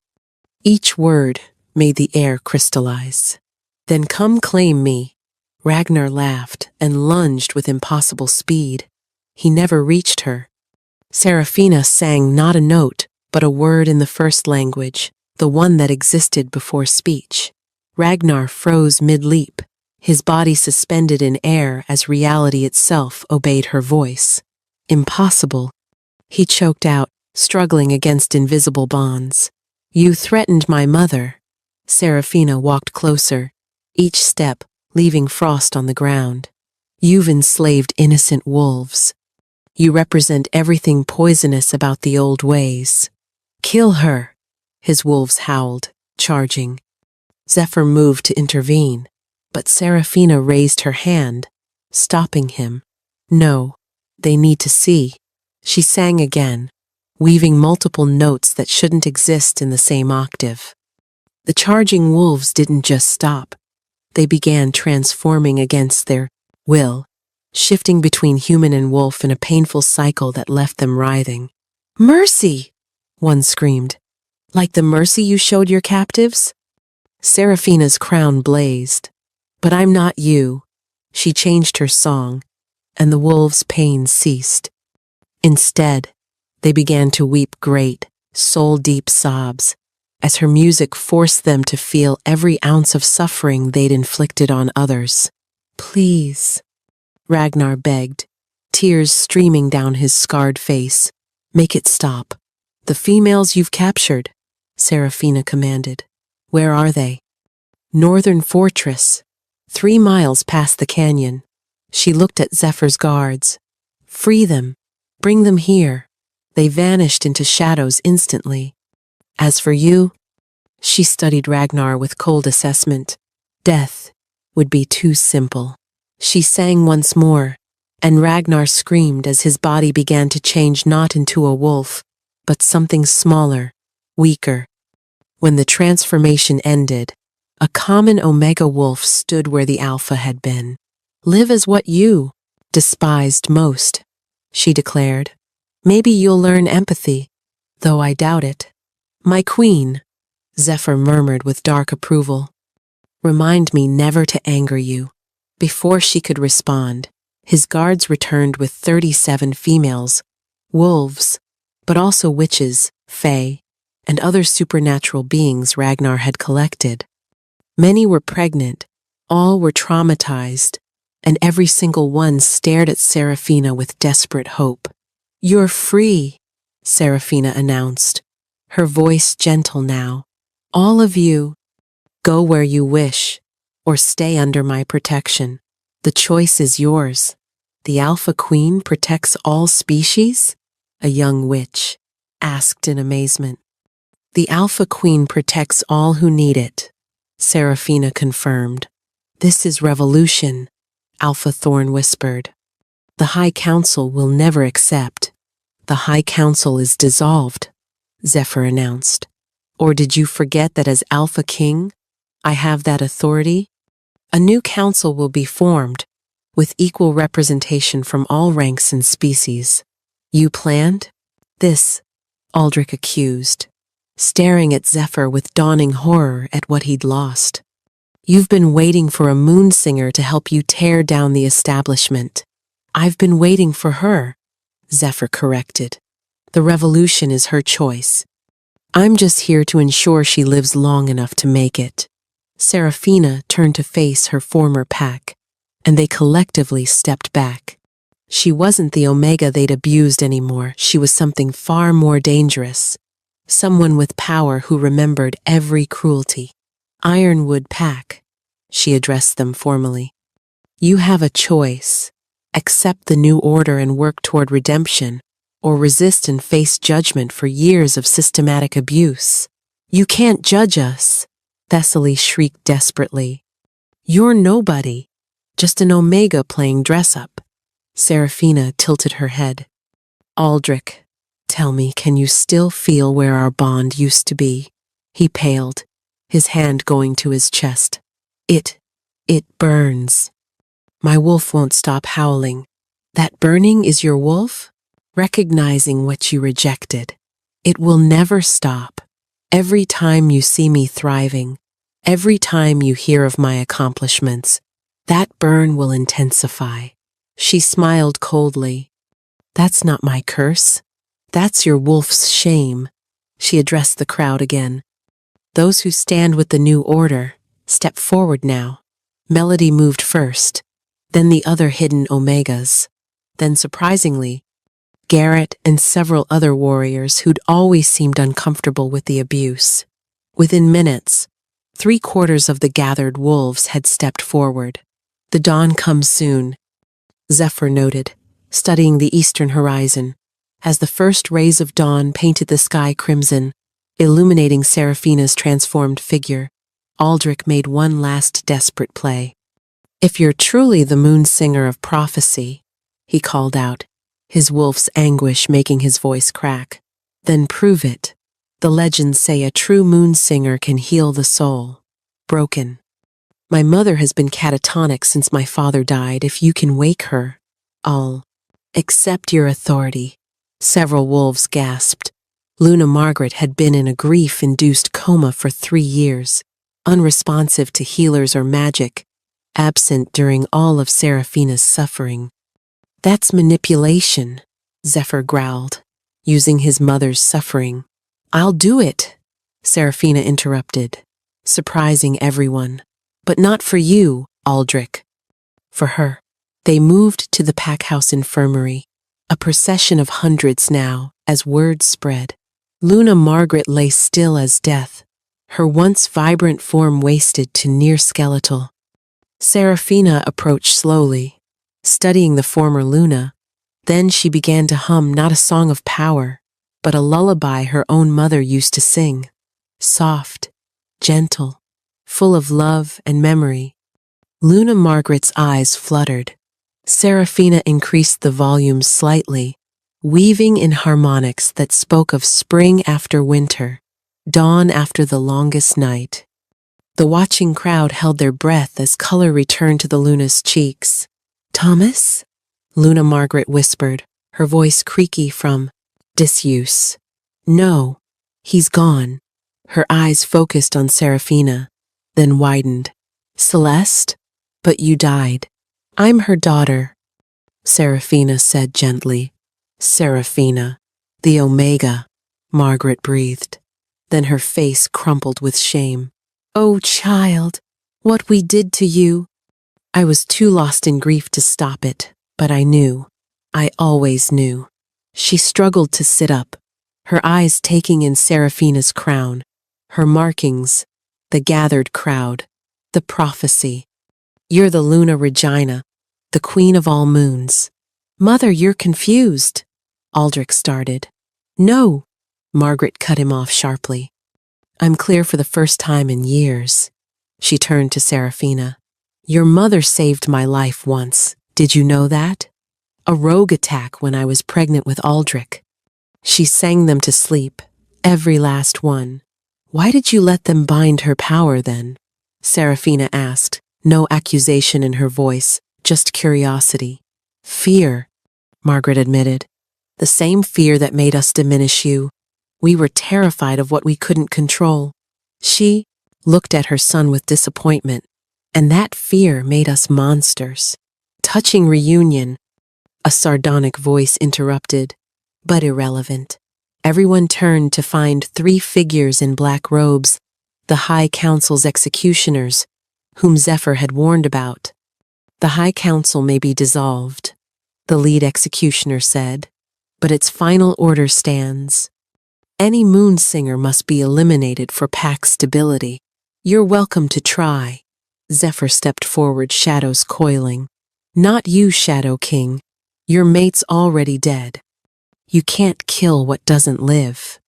Each word made the air crystallize. Then come claim me. Ragnar laughed and lunged with impossible speed. He never reached her. Serafina sang not a note, but a word in the first language, the one that existed before speech. Ragnar froze mid-leap, his body suspended in air as reality itself obeyed her voice. Impossible, he choked out, struggling against invisible bonds. You threatened my mother. Serafina walked closer, each step leaving frost on the ground. You've enslaved innocent wolves. You represent everything poisonous about the old ways. Kill her, his wolves howled, charging. Zephyr moved to intervene, but Serafina raised her hand, stopping him. No, they need to see. She sang again, weaving multiple notes that shouldn't exist in the same octave. The charging wolves didn't just stop. They began transforming against their will, shifting between human and wolf in a painful cycle that left them writhing. Mercy! One screamed. Like the mercy you showed your captives? Serafina's crown blazed. But I'm not you. She changed her song, and the wolves' pain ceased. Instead, they began to weep great, soul-deep sobs, as her music forced them to feel every ounce of suffering they'd inflicted on others. Please, Ragnar begged, tears streaming down his scarred face. Make it stop. The females you've captured, Serafina commanded. Where are they? Northern Fortress, 3 miles past the canyon. She looked at Zephyr's guards. Free them. Bring them here. They vanished into shadows instantly. As for you, she studied Ragnar with cold assessment. Death would be too simple. She sang once more, and Ragnar screamed as his body began to change not into a wolf, but something smaller, weaker. When the transformation ended, a common Omega wolf stood where the Alpha had been. Live as what you despised most, she declared. Maybe you'll learn empathy, though I doubt it. My queen, Zephyr murmured with dark approval. Remind me never to anger you. Before she could respond, his guards returned with 37 females, wolves, but also witches, fae, and other supernatural beings Ragnar had collected. Many were pregnant, all were traumatized, and every single one stared at Serafina with desperate hope. You're free, Serafina announced, her voice gentle now. All of you, go where you wish, or stay under my protection. The choice is yours. The Alpha Queen protects all species? A young witch asked in amazement. The Alpha Queen protects all who need it, Serafina confirmed. This is revolution, Alpha Thorn whispered. The High Council will never accept. The High Council is dissolved, Zephyr announced. Or did you forget that as Alpha King, I have that authority? A new council will be formed, with equal representation from all ranks and species. You planned? This, Aldrich accused, staring at Zephyr with dawning horror at what he'd lost. You've been waiting for a moonsinger to help you tear down the establishment. I've been waiting for her, Zephyr corrected. The revolution is her choice. I'm just here to ensure she lives long enough to make it. Serafina turned to face her former pack, and they collectively stepped back. She wasn't the Omega they'd abused anymore. She was something far more dangerous. Someone with power who remembered every cruelty. Ironwood Pack, she addressed them formally. You have a choice. Accept the new order and work toward redemption, or resist and face judgment for years of systematic abuse. You can't judge us, Thessaly shrieked desperately. You're nobody, just an Omega playing dress-up. Seraphina tilted her head. Aldrich, tell me, can you still feel where our bond used to be? He paled, his hand going to his chest. It burns. My wolf won't stop howling. That burning is your wolf? Recognizing what you rejected. It will never stop. Every time you see me thriving, every time you hear of my accomplishments, that burn will intensify. She smiled coldly. That's not my curse. That's your wolf's shame. She addressed the crowd again. Those who stand with the new order, step forward now. Melody moved first, then the other hidden Omegas. Then surprisingly, Garrett and several other warriors who'd always seemed uncomfortable with the abuse. Within minutes, 3/4 of the gathered wolves had stepped forward. The dawn comes soon, Zephyr noted, studying the eastern horizon, as the first rays of dawn painted the sky crimson, illuminating Seraphina's transformed figure. Aldrich made one last desperate play. If you're truly the moon singer of prophecy, he called out, his wolf's anguish making his voice crack, then prove it. The legends say a true moon singer can heal the soul. Broken. My mother has been catatonic since my father died. If you can wake her, I'll accept your authority. Several wolves gasped. Luna Margaret had been in a grief-induced coma for 3 years, unresponsive to healers or magic, absent during all of Seraphina's suffering. That's manipulation, Zephyr growled, using his mother's suffering. I'll do it, Seraphina interrupted, surprising everyone. But not for you, Aldrich. For her. They moved to the packhouse infirmary, a procession of hundreds now, as word spread. Luna Margaret lay still as death, her once vibrant form wasted to near skeletal. Seraphina approached slowly, studying the former Luna. Then she began to hum not a song of power, but a lullaby her own mother used to sing. Soft, gentle, full of love and memory. Luna Margaret's eyes fluttered. Seraphina increased the volume slightly, weaving in harmonics that spoke of spring after winter, dawn after the longest night. The watching crowd held their breath as color returned to the Luna's cheeks. Thomas? Luna Margaret whispered, her voice creaky from disuse. No, he's gone. Her eyes focused on Seraphina, then widened. Celeste? But you died. I'm her daughter, Seraphina said gently. Seraphina, the Omega, Margaret breathed. Then her face crumpled with shame. Oh, child, what we did to you. I was too lost in grief to stop it, but I knew. I always knew. She struggled to sit up, her eyes taking in Seraphina's crown, her markings, the gathered crowd, the prophecy. You're the Luna Regina, the queen of all moons. Mother, you're confused, Aldrich started. No, Margaret cut him off sharply. I'm clear for the first time in years. She turned to Seraphina. Your mother saved my life once. Did you know that? A rogue attack when I was pregnant with Aldrich. She sang them to sleep, every last one. Why did you let them bind her power then? Seraphina asked, no accusation in her voice, just curiosity. Fear, Margaret admitted. The same fear that made us diminish you. We were terrified of what we couldn't control. She looked at her son with disappointment, and that fear made us monsters. Touching reunion, a sardonic voice interrupted, but irrelevant. Everyone turned to find 3 figures in black robes, the High Council's executioners, whom Zephyr had warned about. The High Council may be dissolved, the lead executioner said, but its final order stands. Any moon singer must be eliminated for pack stability. You're welcome to try. Zephyr stepped forward, shadows coiling. Not you, Shadow King. Your mate's already dead. You can't kill what doesn't live.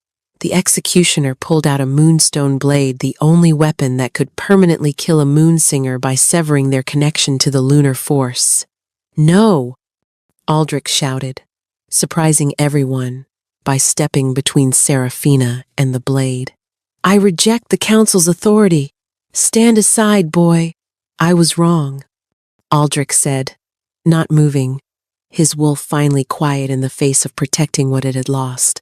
The executioner pulled out a moonstone blade, the only weapon that could permanently kill a moonsinger by severing their connection to the lunar force. No! Aldrich shouted, surprising everyone by stepping between Seraphina and the blade. I reject the council's authority. Stand aside, boy. I was wrong, Aldrich said, not moving, his wolf finally quiet in the face of protecting what it had lost.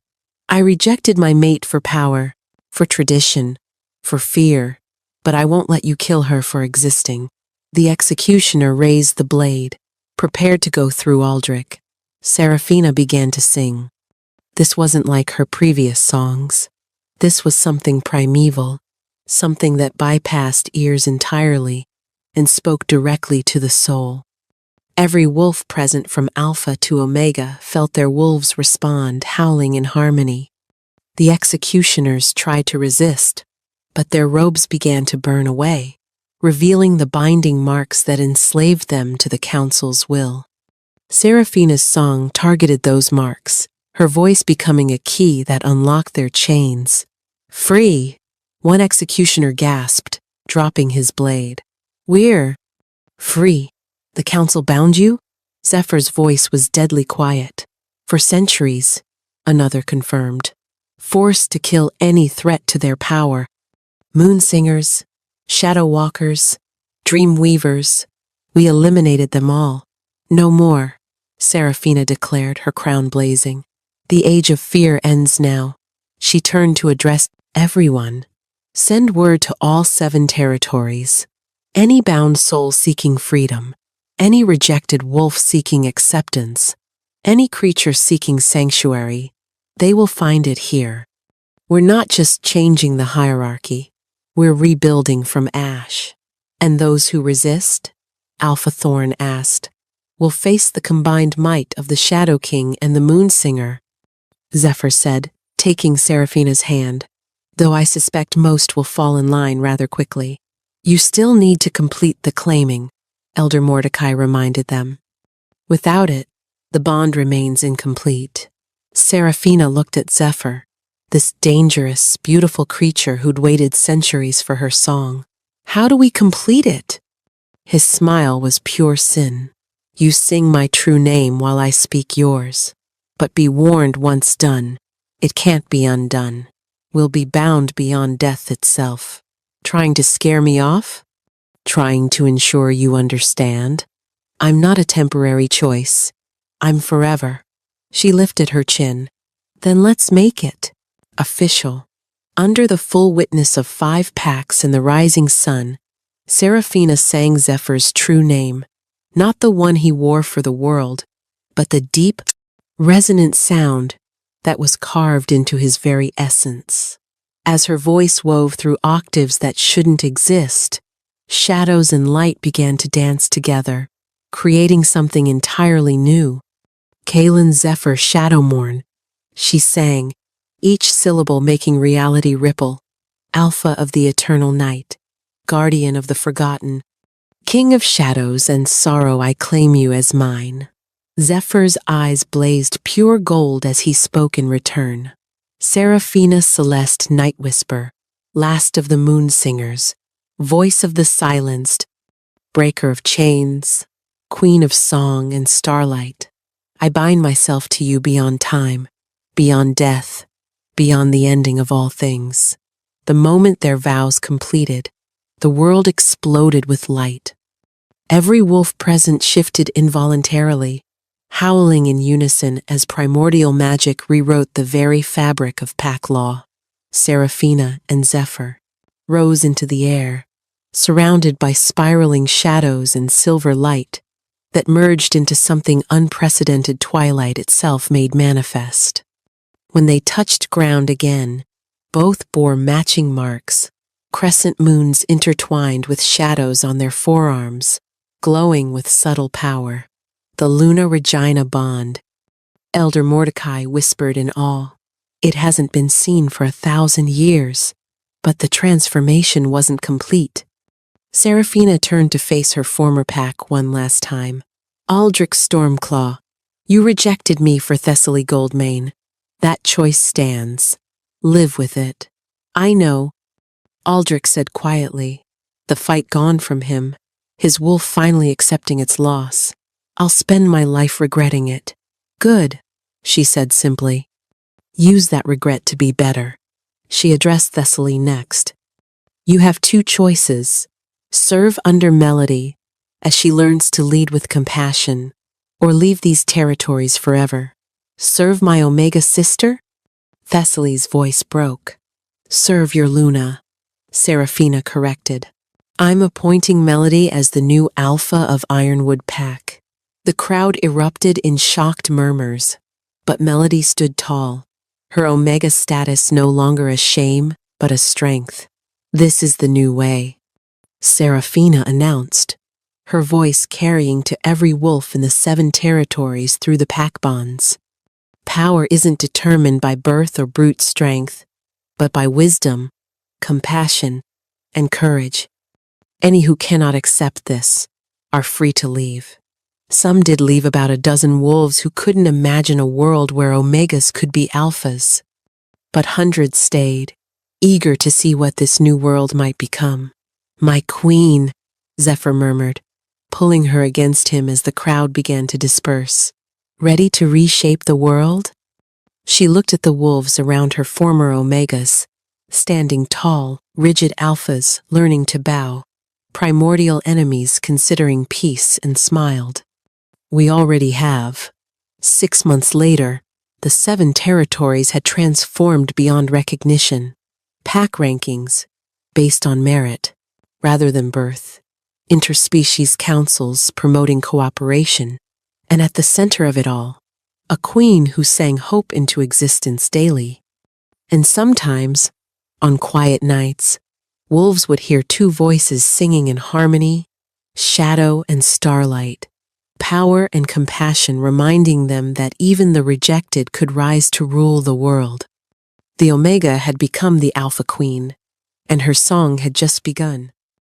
I rejected my mate for power, for tradition, for fear, but I won't let you kill her for existing. The executioner raised the blade, prepared to go through Aldrich. Seraphina began to sing. This wasn't like her previous songs. This was something primeval, something that bypassed ears entirely and spoke directly to the soul. Every wolf present from Alpha to Omega felt their wolves respond, howling in harmony. The executioners tried to resist, but their robes began to burn away, revealing the binding marks that enslaved them to the council's will. Seraphina's song targeted those marks, her voice becoming a key that unlocked their chains. Free! One executioner gasped, dropping his blade. We're free. The council bound you? Zephyr's voice was deadly quiet. For centuries, another confirmed. Forced to kill any threat to their power. Moonsingers, shadow walkers, dream weavers. We eliminated them all. No more, Seraphina declared, her crown blazing. The age of fear ends now. She turned to address everyone. Send word to all 7 territories. Any bound soul seeking freedom. Any rejected wolf seeking acceptance, any creature seeking sanctuary, they will find it here. We're not just changing the hierarchy, we're rebuilding from ash. And those who resist, Alpha Thorn asked, will face the combined might of the Shadow King and the Moonsinger, Zephyr said, taking Seraphina's hand, though I suspect most will fall in line rather quickly. You still need to complete the claiming, Elder Mordecai reminded them. Without it, the bond remains incomplete. Seraphina looked at Zephyr, this dangerous, beautiful creature who'd waited centuries for her song. How do we complete it? His smile was pure sin. You sing my true name while I speak yours. But be warned, once done, it can't be undone. We'll be bound beyond death itself. Trying to scare me off? Trying to ensure you understand? I'm not a temporary choice. I'm forever. She lifted her chin. Then let's make it official. Under the full witness of 5 packs and the rising sun, Seraphina sang Zephyr's true name, not the one he wore for the world, but the deep, resonant sound that was carved into his very essence. As her voice wove through octaves that shouldn't exist, shadows and light began to dance together, creating something entirely new. Kaelin Zephyr Shadowmorn, she sang, each syllable making reality ripple. Alpha of the eternal night, guardian of the forgotten, king of shadows and sorrow, I claim you as mine. Zephyr's eyes blazed pure gold as he spoke in return. Seraphina Celeste Night Whisper, last of the moon singers, voice of the silenced, breaker of chains, queen of song and starlight, I bind myself to you beyond time, beyond death, beyond the ending of all things. The moment their vows completed, the world exploded with light. Every wolf present shifted involuntarily, howling in unison as primordial magic rewrote the very fabric of pack law. Seraphina and Zephyr rose into the air, surrounded by spiraling shadows and silver light that merged into something unprecedented twilight itself made manifest. When they touched ground again, both bore matching marks, crescent moons intertwined with shadows on their forearms, glowing with subtle power. The Luna Regina bond, Elder Mordecai whispered in awe. It hasn't been seen for 1,000 years. But the transformation wasn't complete. Seraphina turned to face her former pack one last time. Aldrich Stormclaw, you rejected me for Thessaly Goldmane. That choice stands. Live with it. I know, Aldrich said quietly, the fight gone from him, his wolf finally accepting its loss. I'll spend my life regretting it. Good, she said simply. Use that regret to be better. She addressed Thessaly next. You have two choices. Serve under Melody, as she learns to lead with compassion, or leave these territories forever. Serve my Omega sister? Thessaly's voice broke. Serve your Luna, Seraphina corrected. I'm appointing Melody as the new alpha of Ironwood Pack. The crowd erupted in shocked murmurs, but Melody stood tall, her Omega status no longer a shame, but a strength. This is the new way, Seraphina announced, her voice carrying to every wolf in the 7 territories through the pack bonds. Power isn't determined by birth or brute strength, but by wisdom, compassion, and courage. Any who cannot accept this are free to leave. Some did leave about a dozen wolves who couldn't imagine a world where Omegas could be alphas. But hundreds stayed, eager to see what this new world might become. My queen, Zephyr murmured, pulling her against him as the crowd began to disperse. Ready to reshape the world? She looked at the wolves around her former Omegas, standing tall, rigid alphas learning to bow, primordial enemies considering peace, and smiled. We already have. 6 months later, the 7 territories had transformed beyond recognition. Pack rankings, based on merit, rather than birth. Interspecies councils promoting cooperation. And at the center of it all, a queen who sang hope into existence daily. And sometimes, on quiet nights, wolves would hear 2 voices singing in harmony, shadow and starlight, power and compassion reminding them that even the rejected could rise to rule the world. The Omega had become the Alpha Queen, and her song had just begun.